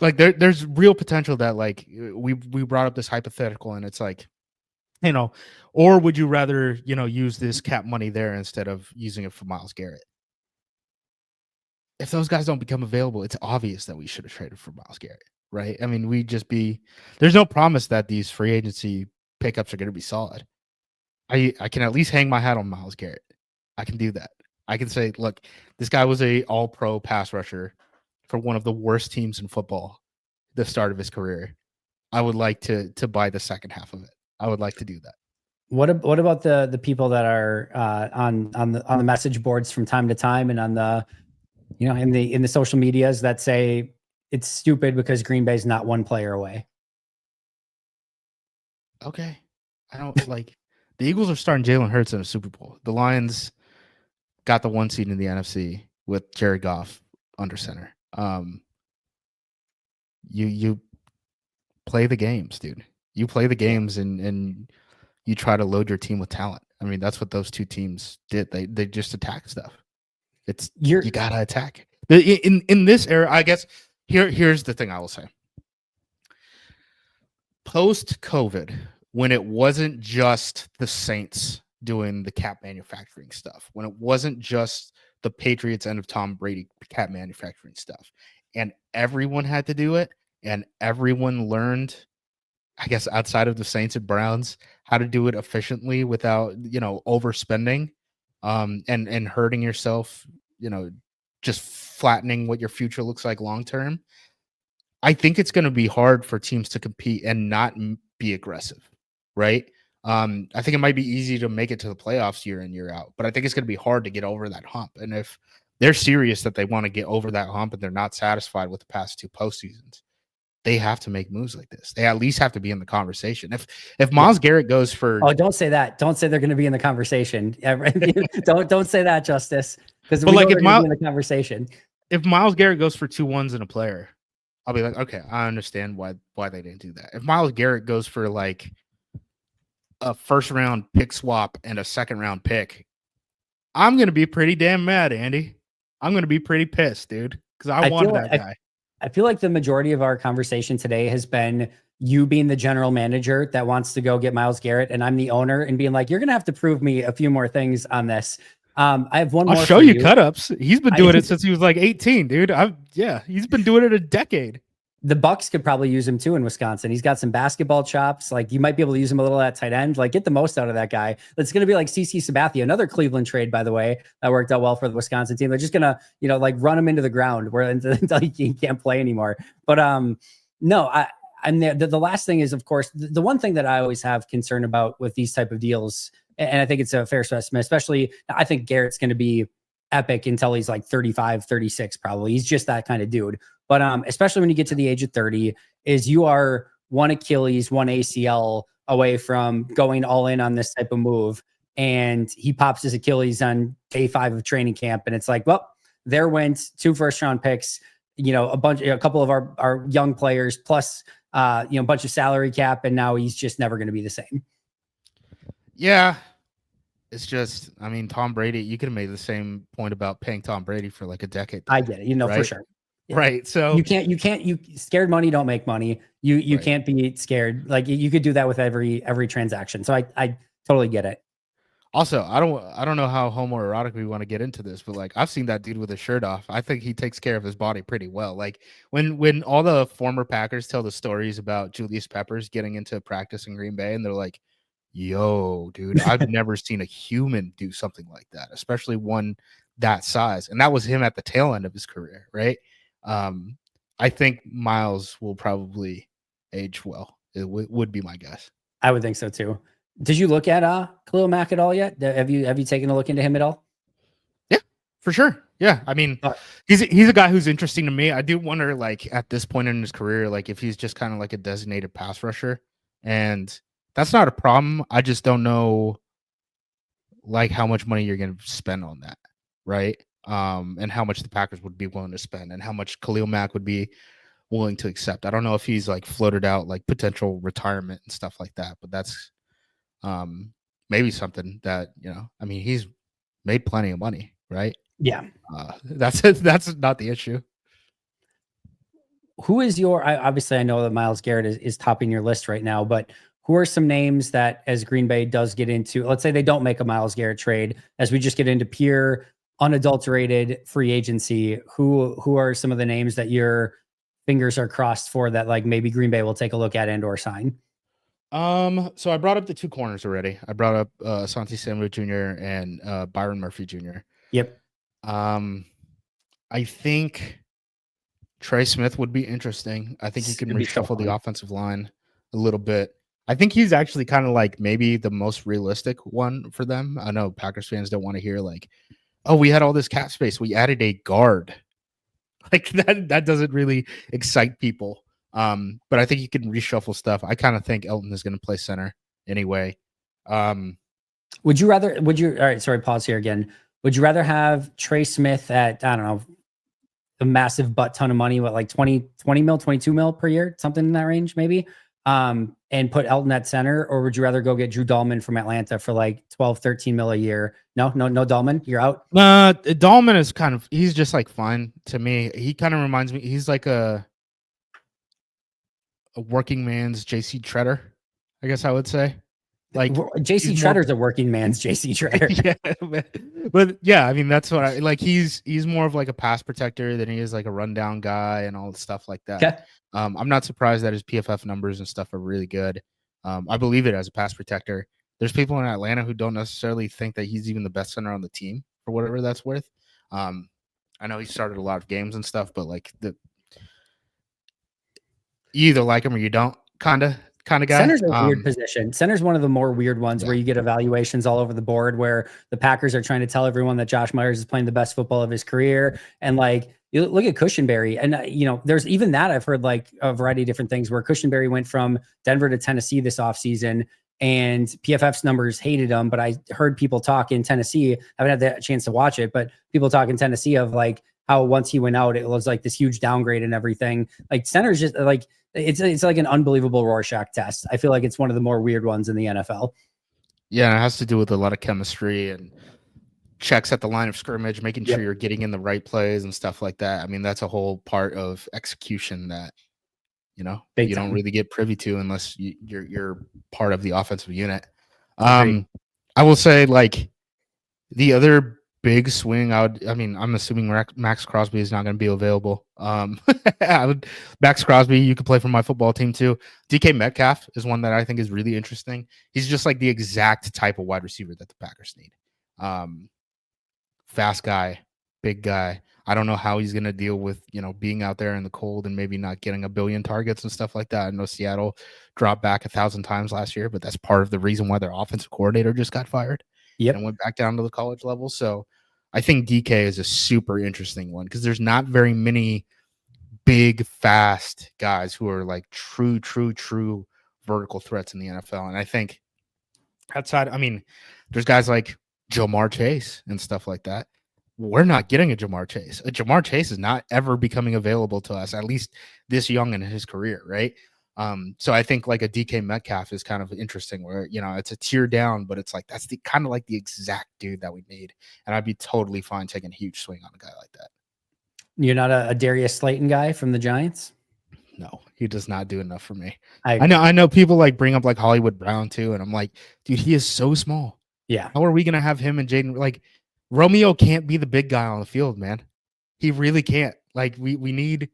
Like there's real potential that like we brought up this hypothetical and it's like, or would you rather, use this cap money there instead of using it for Myles Garrett? If those guys don't become available, it's obvious that we should have traded for Myles Garrett, right? I mean, there's no promise that these free agency pickups are going to be solid. I can at least hang my hat on Myles Garrett. I can do that. I can say, look, this guy was a all-pro pass rusher for one of the worst teams in football the start of his career. I would like to buy the second half of it. I would like to do that. What about the people that are on the message boards from time to time and on the in the social medias that say it's stupid because Green Bay's not one player away? Okay. I don't like the Eagles are starting Jalen Hurts in a Super Bowl. The Lions got the 1 seed in the NFC with Jared Goff under center. you play the games, dude. You play the games and you try to load your team with talent. I mean, that's what those two teams did. They just attack stuff. It's you gotta attack. In this era, I guess here's the thing I will say. Post COVID, when it wasn't just the Saints doing the cap manufacturing stuff, when it wasn't just the Patriots and of Tom Brady cap manufacturing stuff, and everyone had to do it, and everyone learned, I guess, outside of the Saints and Browns, how to do it efficiently without, overspending, and hurting yourself, just flattening what your future looks like long term. I think it's going to be hard for teams to compete and not be aggressive, right? I think it might be easy to make it to the playoffs year in, year out, but I think it's going to be hard to get over that hump. And if they're serious that they want to get over that hump and they're not satisfied with the past two postseasons, they have to make moves like this. They at least have to be in the conversation. If Myles Garrett goes for don't say that. Don't say they're going to be in the conversation. don't say that, Justis, because if be in the conversation, if Myles Garrett goes for 2 1s and a player, I'll be like, okay, I understand why they didn't do that. If Myles Garrett goes for like a first round pick swap and a second round pick, I'm gonna be pretty damn mad, Andy. I'm gonna be pretty pissed, dude, because I wanted that guy. I feel like the majority of our conversation today has been you being the general manager that wants to go get Myles Garrett, and I'm the owner and being like, you're gonna have to prove me a few more things on this. I have one more. I'll show you cut-ups. He's been doing it since he was like 18, dude. He's been doing it a decade. The Bucks could probably use him too in Wisconsin. He's got some basketball chops. Like, you might be able to use him a little at tight end. Like, get the most out of that guy. It's going to be like CC Sabathia, another Cleveland trade, by the way, that worked out well for the Wisconsin team. They're just going to, like run him into the ground until he can't play anymore. But no, and the last thing is, of course, the one thing that I always have concern about with these type of deals, and I think it's a fair assessment, especially I think Garrett's going to be epic until he's like 35, 36, probably. He's just that kind of dude. But especially when you get to the age of 30, is you are one Achilles, one ACL away from going all in on this type of move. And he pops his Achilles on day 5 of training camp. And it's like, well, there went 2 first-round picks, a couple of our young players, plus, a bunch of salary cap. And now he's just never going to be the same. Yeah. It's just, I mean, Tom Brady, you could have made the same point about paying Tom Brady for like a decade. I get it, right? For sure. Yeah. Right. So you scared money don't make money. You can't be scared. Like, you could do that with every transaction. So I totally get it. Also, I don't know how homoerotic we want to get into this, but like, I've seen that dude with his shirt off. I think he takes care of his body pretty well. Like, when all the former Packers tell the stories about Julius Peppers getting into practice in Green Bay, and they're like, yo, dude, I've never seen a human do something like that, especially one that size. And that was him at the tail end of his career, right? I think Myles will probably age well. It would be my guess. I would think so too. Did you look at Khalil Mack at all yet? Have you taken a look into him at all? Yeah, for sure. Yeah, I mean, he's a guy who's interesting to me. I do wonder, like, at this point in his career, like, if he's just kind of like a designated pass rusher, and that's not a problem. I just don't know, like, how much money you're going to spend on that, right? And how much the Packers would be willing to spend, and how much Khalil Mack would be willing to accept. I don't know if he's like floated out like potential retirement and stuff like that, but that's maybe something that, I mean, he's made plenty of money, right? Yeah. That's not the issue. Who is obviously I know that Myles Garrett is topping your list right now, but who are some names that, as Green Bay does get into, let's say they don't make a Myles Garrett trade, as we just get into pure unadulterated free agency, who are some of the names that your fingers are crossed for that, like, maybe Green Bay will take a look at and or sign? So I brought up the 2 corners already. I brought up Asante Samuel Jr. and Byron Murphy Jr. Yep. I think Trey Smith would be interesting. I think he can reshuffle the offensive line a little bit. I think he's actually kind of like maybe the most realistic one for them. I know Packers fans don't want to hear like, oh, we had all this cap space, we added a guard. Like, that doesn't really excite people. But I think you can reshuffle stuff. I kind of think Elton is going to play center anyway. Would you all right, sorry, pause here again. Would you rather have Trey Smith at, I don't know, a massive butt ton of money, what, like 20 mil, 22 mil per year, something in that range, maybe, and put Elton at center? Or would you rather go get Drew Dahlman from Atlanta for like 12, 13 mil a year? No, Dahlman, you're out. Dahlman is he's just like fine to me. He kind of reminds me, he's like a working man's JC Treader, I guess I would say. Like JC Treader's a working man's JC Treader. Yeah, but yeah, I mean that's what I like. He's more of like a pass protector than he is like a rundown guy and all the stuff like that. Okay. I'm not surprised that his PFF numbers and stuff are really good. I believe it as a pass protector. There's people in Atlanta who don't necessarily think that he's even the best center on the team for whatever that's worth. I know he started a lot of games and stuff, but like you either like him or you don't, kind of guy. Center's a weird position. Center's one of the more weird ones Yeah. where you get evaluations all over the board where the Packers are trying to tell everyone that Josh Myers is playing the best football of his career. And like, you look at Cushenberry, and there's even that I've heard like a variety of different things where Cushenberry went from Denver to Tennessee this offseason, and PFF's numbers hated him. But I heard people talk in Tennessee. I haven't had the chance to watch it, but people talk in Tennessee of like how once he went out, it was like this huge downgrade and everything. Like center's just like, it's like an unbelievable Rorschach test. I feel like it's one of the more weird ones in the NFL. Yeah, it has to do with a lot of chemistry and checks at the line of scrimmage, making sure you're getting in the right plays and stuff like that. I mean, that's a whole part of execution that Big you time. don't really get privy to unless you're part of the offensive unit. I will say, like, the other big swing, I'm assuming Max Crosby is not going to be available. Max Crosby, you could play for my football team too. DK Metcalf is one that I think is really interesting. He's just like the exact type of wide receiver that the Packers need. Fast guy, big guy. I don't know how he's going to deal with, being out there in the cold and maybe not getting a billion targets and stuff like that. I know Seattle dropped back 1,000 times last year, but that's part of the reason why their offensive coordinator just got fired and went back down to the college level. So I think DK is a super interesting one because there's not very many big, fast guys who are like true vertical threats in the NFL. And I think outside, there's guys like Jamar Chase and stuff like that. We're not getting a Jamar Chase. A Jamar Chase is not ever becoming available to us, at least this young in his career, right? So I think like a DK Metcalf is kind of interesting where, it's a tier down, but it's like that's the kind of like the exact dude that we need. And I'd be totally fine taking a huge swing on a guy like that. You're not a Darius Slayton guy from the Giants? No, he does not do enough for me. I know people like bring up like Hollywood Brown too, and I'm like, dude, he is so small. Yeah. How are we gonna have him and Jaden? Like, Romeo can't be the big guy on the field, man. He really can't. Like, we need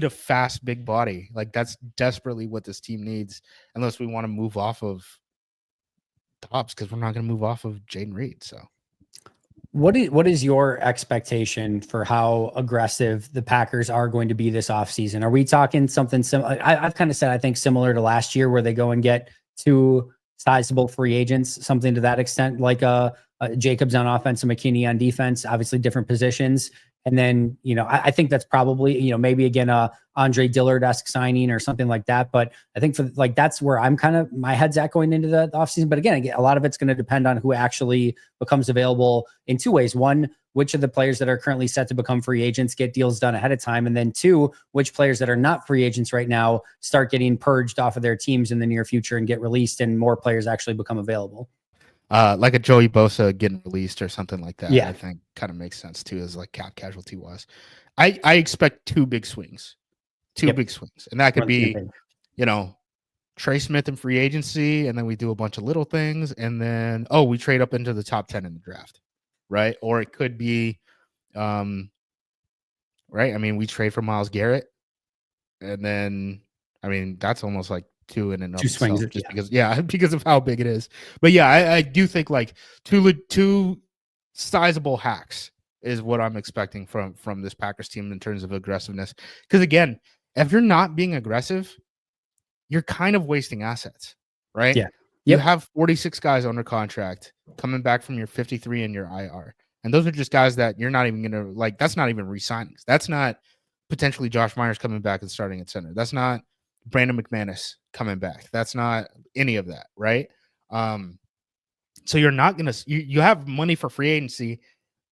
a fast big body. Like, that's desperately what this team needs, unless we want to move off of Dobbs, because we're not going to move off of Jaden Reed. So, what is your expectation for how aggressive the Packers are going to be this offseason? Are we talking something similar? I've kind of said I think similar to last year, where they go and get two sizable free agents, something to that extent, like Jacobs on offense and McKinney on defense, obviously different positions. And then, I think that's probably, maybe again, Andre Dillard-esque signing or something like that. But I think for like, that's where I'm kind of, my head's at going into the offseason. But again, a lot of it's going to depend on who actually becomes available in two ways. One, which of the players that are currently set to become free agents get deals done ahead of time. And then two, which players that are not free agents right now start getting purged off of their teams in the near future and get released and more players actually become available. Like a Joey Bosa getting released or something like that, Yeah. I think kind of makes sense too, as like cap casualty wise. I expect two big swings, big swings, and that could be, Trey Smith in free agency, and then we do a bunch of little things, and then we trade up into the top 10 in the draft, right? Or it could be, right? We trade for Myles Garrett, and then that's almost like two in and of itself, just because of how big it is. But yeah, I do think like two sizable hacks is what I'm expecting from this Packers team in terms of aggressiveness. Because again, if you're not being aggressive, you're kind of wasting assets, right? Yeah. You have 46 guys under contract coming back from your 53 and your IR. And those are just guys that you're not even going to like, that's not even re-signings. That's not potentially Josh Myers coming back and starting at center. That's not Brandon McManus coming back. That's not any of that, right? So you're not going to, you have money for free agency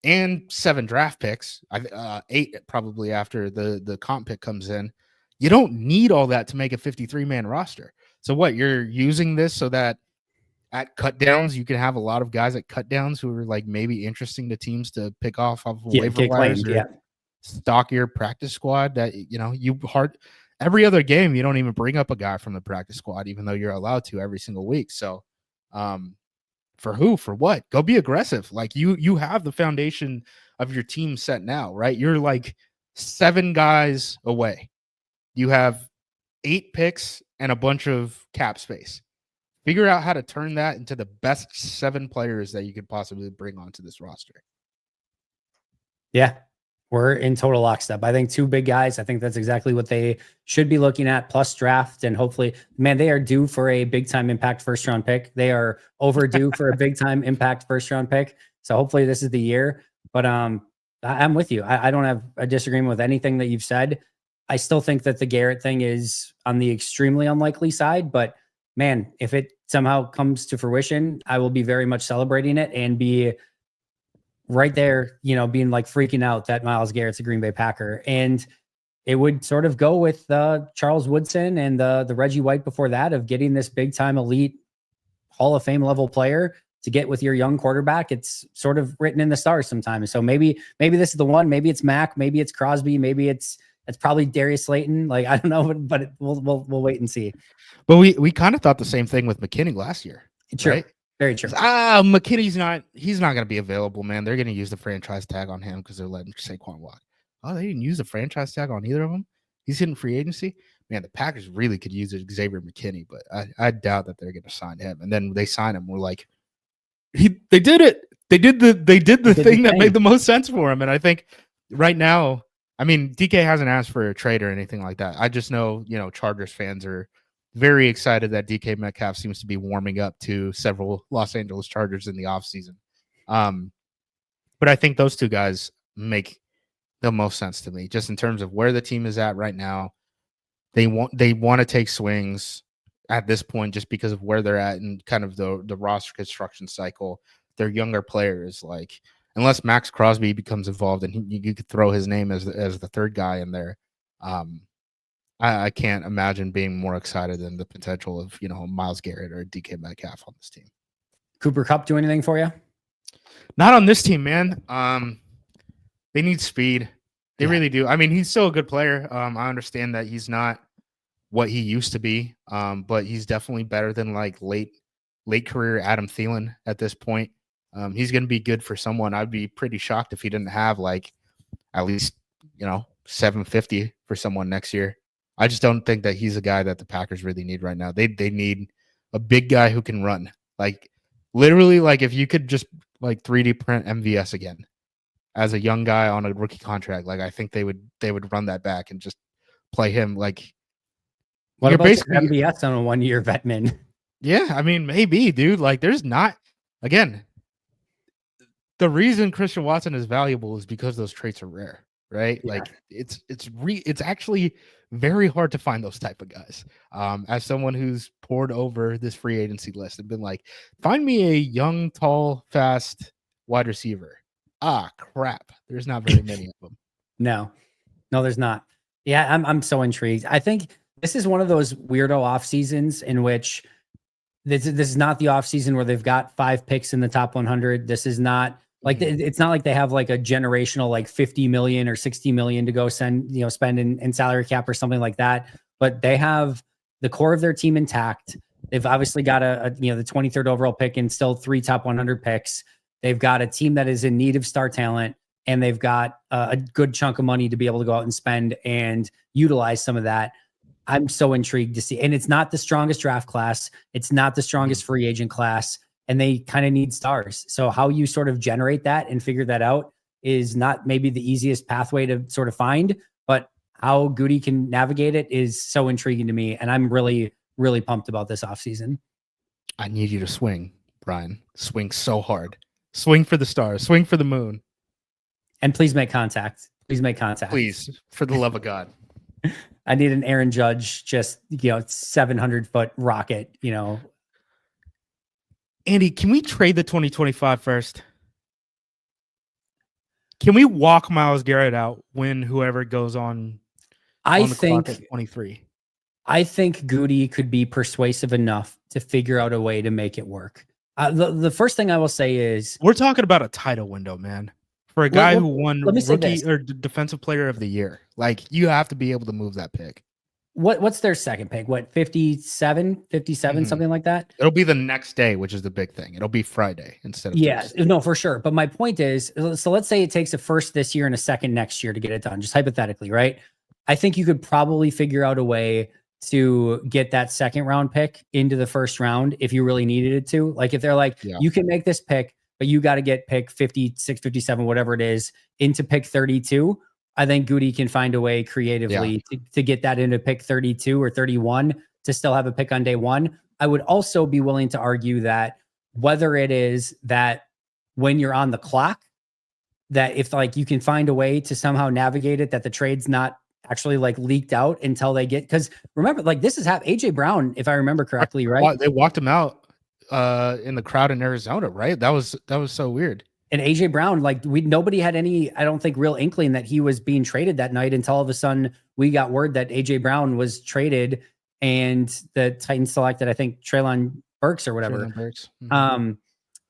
and 7 draft picks, 8 probably after the comp pick comes in. You don't need all that to make a 53-man roster. So what, you're using this so that at cut downs, you can have a lot of guys at cut downs who are like maybe interesting to teams to pick off of Yeah, waiver get wires claimed. or Yeah. stockier practice squad that, every other game, you don't even bring up a guy from the practice squad, even though you're allowed to every single week. So, for who, for what? Go be aggressive. Like you have the foundation of your team set now, right? You're like 7 guys away. You have 8 picks and a bunch of cap space. Figure out how to turn that into the best 7 players that you could possibly bring onto this roster. Yeah. We're in total lockstep. I think 2 big guys. I think that's exactly what they should be looking at, plus draft. And hopefully, man, they are due for a big time impact first round pick. They are overdue for a big time impact first round pick. So hopefully this is the year. But I'm with you. I don't have a disagreement with anything that you've said. I still think that the Garrett thing is on the extremely unlikely side. But man, if it somehow comes to fruition, I will be very much celebrating it and be right there, being like freaking out that Myles Garrett's a Green Bay Packer. And it would sort of go with Charles Woodson and the Reggie White before that, of getting this big time elite Hall of Fame level player to get with your young quarterback. It's sort of written in the stars sometimes. So maybe this is the one. Maybe it's Mac. Maybe it's Crosby. Maybe it's probably Darius Slayton. Like, I don't know, but we'll wait and see. But we kind of thought the same thing with McKinney last year, True. right? Very true. McKinney's he's not going to be available, man. They're going to use the franchise tag on him because they're letting Saquon walk. Oh, they didn't use the franchise tag on either of them. He's hitting free agency. Man, the Packers really could use Xavier McKinney, but I doubt that they're going to sign him. And then they sign him. We're like, they did it. They did the thing that made the most sense for him. And I think right now, I mean, DK hasn't asked for a trade or anything like that. I just know, Chargers fans are very excited that DK Metcalf seems to be warming up to several Los Angeles Chargers in the offseason. But I think those 2 guys make the most sense to me, just in terms of where the team is at right now. They want to take swings at this point just because of where they're at and kind of the roster construction cycle. They're younger players, like unless Max Crosby becomes involved and you could throw his name as the 3rd guy in there. I can't imagine being more excited than the potential of, Myles Garrett or DK Metcalf on this team. Cooper Kupp do anything for you? Not on this team, man. They need speed. They really do. I mean, he's still a good player. I understand that he's not what he used to be, but he's definitely better than like late career Adam Thielen at this point. He's going to be good for someone. I'd be pretty shocked if he didn't have like at least, 750 for someone next year. I just don't think that he's a guy that the Packers really need right now. They need a big guy who can run. Like literally, like if you could just like 3D print MVS again as a young guy on a rookie contract, like I think they would run that back and just play him. Like what about MVS on a 1-year vet min? Yeah, I mean, maybe, dude. Like there's not, again, the reason Christian Watson is valuable is because those traits are rare. Right? Yeah. Like it's actually very hard to find those type of guys. As someone who's poured over this free agency list and been like, find me a young, tall, fast wide receiver. Crap. There's not very many of them. No, there's not. Yeah, I'm so intrigued. I think this is one of those weirdo off seasons in which this is not the off season where they've got 5 picks in the top 100. This is not like it's not like they have like a generational like 50 million or 60 million to go spend in salary cap or something like that. But they have the core of their team intact. They've obviously got the 23rd overall pick and still 3 top 100 picks. They've got a team that is in need of star talent, and they've got a good chunk of money to be able to go out and spend and utilize some of that. I'm so intrigued to see. And it's not the strongest draft class. It's not the strongest free agent class. And they kind of need stars. So how you sort of generate that and figure that out is not maybe the easiest pathway to sort of find, but how Goody can navigate it is so intriguing to me. And I'm really, really pumped about this offseason. I need you to swing, Brian. Swing so hard. Swing for the stars. Swing for the moon. And please make contact. Please make contact. Please, for the love of God. I need an Aaron Judge, just 700-foot rocket. Andy, can we trade the 2025 first? Can we walk Myles Garrett out when whoever goes on I the clock think at 23? I think Goody could be persuasive enough to figure out a way to make it work. The first thing I will say is We're talking about a title window, man. For a let, guy let, who won let me say this. rookie or defensive player of the year, like you have to be able to move that pick. What's their second pick? What, 57, something like that? It'll be the next day, which is the big thing. It'll be Friday instead of Thursday. No, for sure. But my point is, so let's say it takes a first this year and a second next year to get it done, just hypothetically, right? I think you could probably figure out a way to get that second round pick into the first round if you really needed it to. Like if they're like, you can make this pick, but you got to get pick 56, 57, whatever it is, into pick 32. I think Goody can find a way creatively to get that into pick 32 or 31 to still have a pick on day one. I would also be willing to argue that whether it is that when you're on the clock, that if like you can find a way to somehow navigate it, that the trade's not actually like leaked out until they get, because remember, like this is AJ Brown, if I remember correctly, right? They walked him out in the crowd in Arizona, right? That was so weird. And AJ Brown, like nobody had any, I don't think, real inkling that he was being traded that night until all of a sudden we got word that AJ Brown was traded and the Titans selected, I think, Treylon Burks or whatever. Burks.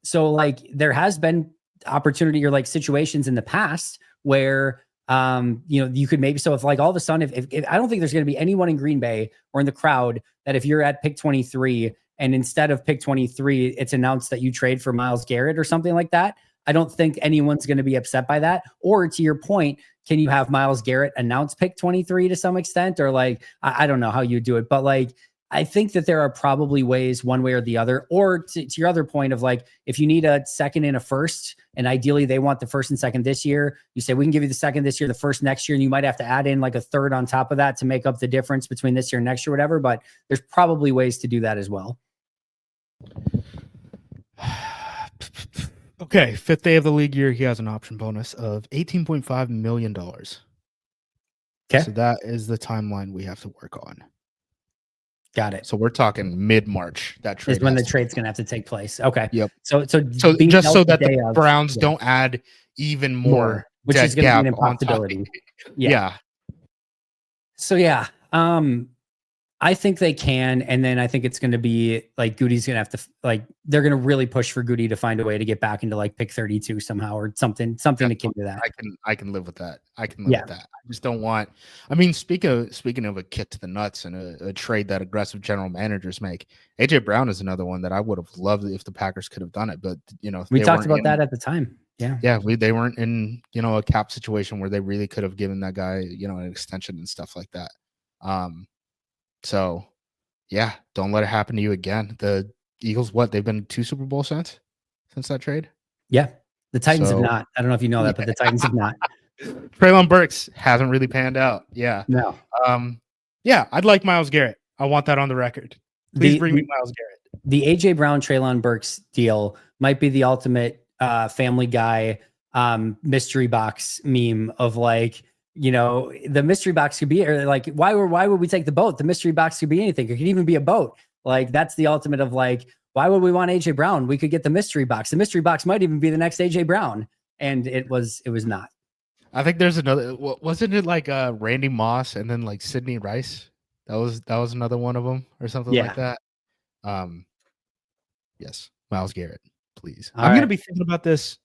So like there has been opportunity or like situations in the past where you could maybe, so if like all of a sudden, if I don't think there's going to be anyone in Green Bay or in the crowd that if you're at pick 23 and instead of pick 23, it's announced that you trade for Myles Garrett or something like that, I don't think anyone's going to be upset by that. Or to your point, can you have Myles Garrett announce pick 23 to some extent? Or like, I don't know how you do it, but like, I think that there are probably ways one way or the other, or to your other point of like, if you need a second and a first, and ideally they want the first and second this year, you say, we can give you the second this year, the first next year, and you might have to add in like a third on top of that to make up the difference between this year and next year, whatever. But there's probably ways to do that as well. Okay, fifth day of the league year, he has an option bonus of $18.5 million. Okay. So that is the timeline we have to work on. Got it. So we're talking mid-March. That trade is when the trade's going to have to take place. Okay. Yep. So just so that the Browns don't add even more, which is going to be an impossibility. Yeah. So yeah, I think they can, and then I think it's going to be like Goody's going to have to like they're going to really push for Goody to find a way to get back into like pick 32 somehow or something akin to that. I can live with that. I can live with that. I just don't want. I mean, speaking of a kick to the nuts and a trade that aggressive general managers make, AJ Brown is another one that I would have loved if the Packers could have done it, but we talked about that at the time. Yeah, they weren't in a cap situation where they really could have given that guy an extension and stuff like that. So, yeah, don't let it happen to you again. The Eagles, they've been 2 Super Bowls since that trade? Yeah. The Titans have not. I don't know if you know that, but the Titans have not. Treylon Burks hasn't really panned out. Yeah. No. Yeah, I'd like Myles Garrett. I want that on the record. Please bring me Myles Garrett. The AJ Brown, Treylon Burks deal might be the ultimate Family Guy mystery box meme of like, the mystery box could be like, why would we take the boat? The mystery box could be anything. It could even be a boat. Like that's the ultimate of like, why would we want AJ Brown? We could get the mystery box. The mystery box might even be the next AJ Brown. And it was not. I think there's another, wasn't it like Randy Moss and then like Sidney Rice? That was another one of them or something like that. Yes. Myles Garrett, please. I'm going to be thinking about this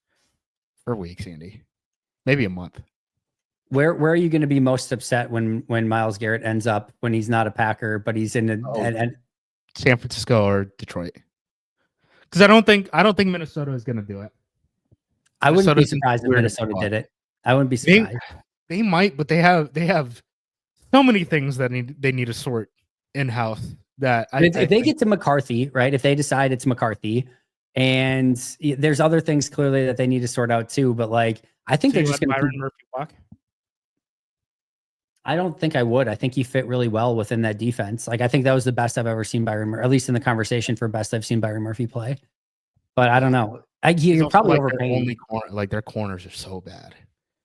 for weeks, Andy. Maybe a month. Where are you going to be most upset when Myles Garrett ends up when he's not a Packer, but he's in San Francisco or Detroit? Because I don't think Minnesota is going to do it. I wouldn't be surprised if Minnesota did it. I wouldn't be surprised. They might, but they have so many things that they need to sort in house. That if they get to McCarthy, right? If they decide it's McCarthy, and there's other things clearly that they need to sort out too, but like I think they're just going to Byron Murphy walk. I don't think I would. I think he fit really well within that defense. Like I think that was the best I've ever seen Byron Murphy, at least in the conversation for best I've seen Byron Murphy play. But I don't know. You're probably like overpaying. Their corners are so bad.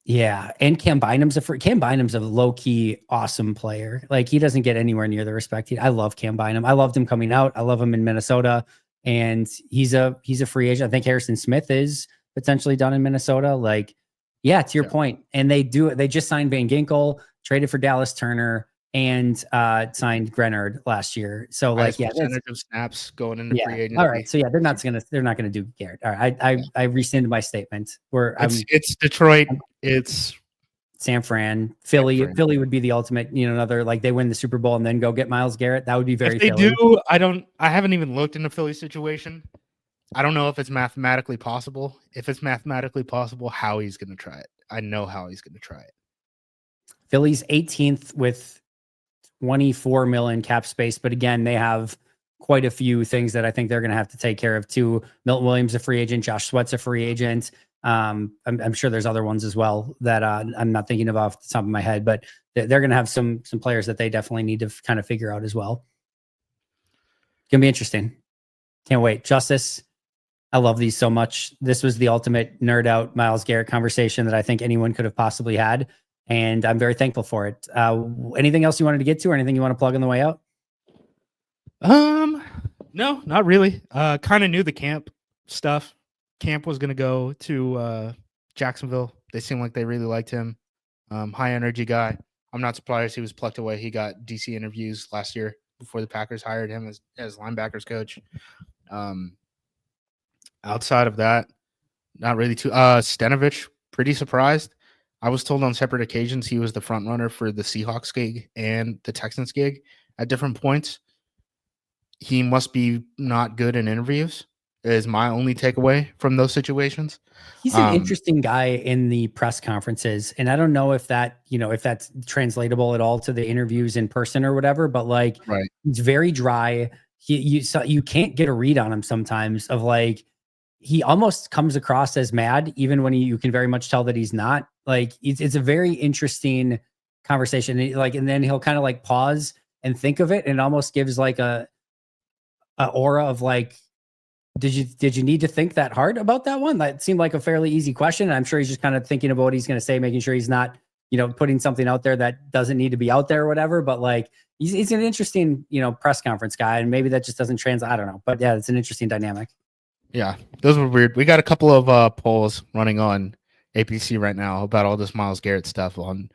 Yeah, and Cam Bynum's a low key awesome player. Like he doesn't get anywhere near the respect. I love Cam Bynum. I loved him coming out. I love him in Minnesota, and he's a free agent. I think Harrison Smith is potentially done in Minnesota. Like Yeah, to your point. And they just signed Van Ginkel, traded for Dallas Turner, and signed Grenard last year. So like, yeah, percentage of snaps going into free agency. All right. So yeah, they're not gonna do Garrett. All right. I rescind my statement. It's Detroit. It's San Fran, Philly. Philly would be the ultimate, another, like, they win the Super Bowl and then go get Myles Garrett. That would be very. If they Philly. do, I haven't even looked into Philly situation. I don't know if it's mathematically possible. If it's mathematically possible, how he's going to try it. I know how he's going to try it. Philly's 18th with 24 million cap space, but again, they have quite a few things that I think they're going to have to take care of too. Milton Williams, a free agent. Josh Sweat's a free agent. I'm sure there's other ones as well that I'm not thinking of off the top of my head, but they're going to have some players that they definitely need to kind of figure out as well. Gonna be interesting. Can't wait. Justis, I love these so much. This was the ultimate nerd out Myles Garrett conversation that I think anyone could have possibly had, and I'm very thankful for it. Anything else you wanted to get to, or anything you want to plug on the way out? No, not really. Kind of knew the camp stuff. Camp was going to go to Jacksonville. They seemed like they really liked him. High energy guy. I'm not surprised he was plucked away. He got DC interviews last year before the Packers hired him as linebackers coach. Outside of that, not really too. Stenovich, pretty surprised. I was told on separate occasions he was the front runner for the Seahawks gig and the Texans gig at different points. He must be not good in interviews, is my only takeaway from those situations. He's an interesting guy in the press conferences, and I don't know if that, if that's translatable at all to the interviews in person or whatever, but like, He's very dry. You can't get a read on him sometimes, of like, he almost comes across as mad, even when you can very much tell that he's not. Like, it's a very interesting conversation. And then he'll kind of like pause and think of it, and it almost gives like a aura of like, did you need to think that hard about that one? That seemed like a fairly easy question. And I'm sure he's just kind of thinking about what he's going to say, making sure he's not, putting something out there that doesn't need to be out there or whatever. But like, he's an interesting, press conference guy, and maybe that just doesn't translate. I don't know, but yeah, it's an interesting dynamic. Yeah, those were weird. We got a couple of polls running on APC right now about all this Myles Garrett stuff. On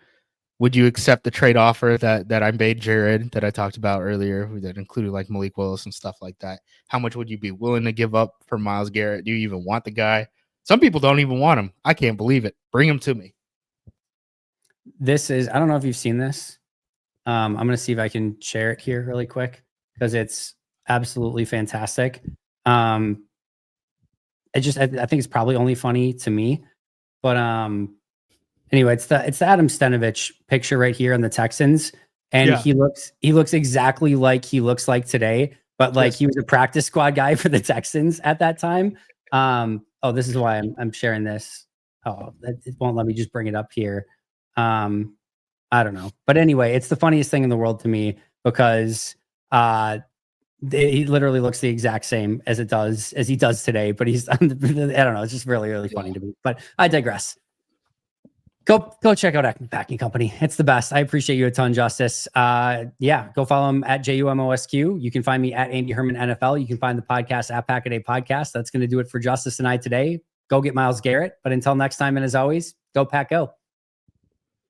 would you accept the trade offer that I made Jared, that I talked about earlier, that included like Malik Willis and stuff like that? How much would you be willing to give up for Myles Garrett? Do you even want the guy? Some people don't even want him. I can't believe it. Bring him to me. This is, I don't know if you've seen this. I'm going to see if I can share it here really quick, because it's absolutely fantastic. I think it's probably only funny to me, but anyway, it's the Adam Stenovich picture right here on the Texans, and he looks exactly like he looks like today, but like he was a practice squad guy for the Texans at that time. Oh, this is why I'm sharing this. Oh, it won't let me just bring it up here. I don't know, but anyway, it's the funniest thing in the world to me, because he literally looks the exact same as he does today, but he's, I don't know. It's just really, really funny to me, but I digress. Go check out Acme Packing Company. It's the best. I appreciate you a ton, Justis. Go follow him at JUMOSQ. You can find me at Andy Herman NFL. You can find the podcast at Pack a Day Podcast. That's going to do it for Justis and I today. Go get Myles Garrett. But until next time, and as always, go Pack Go.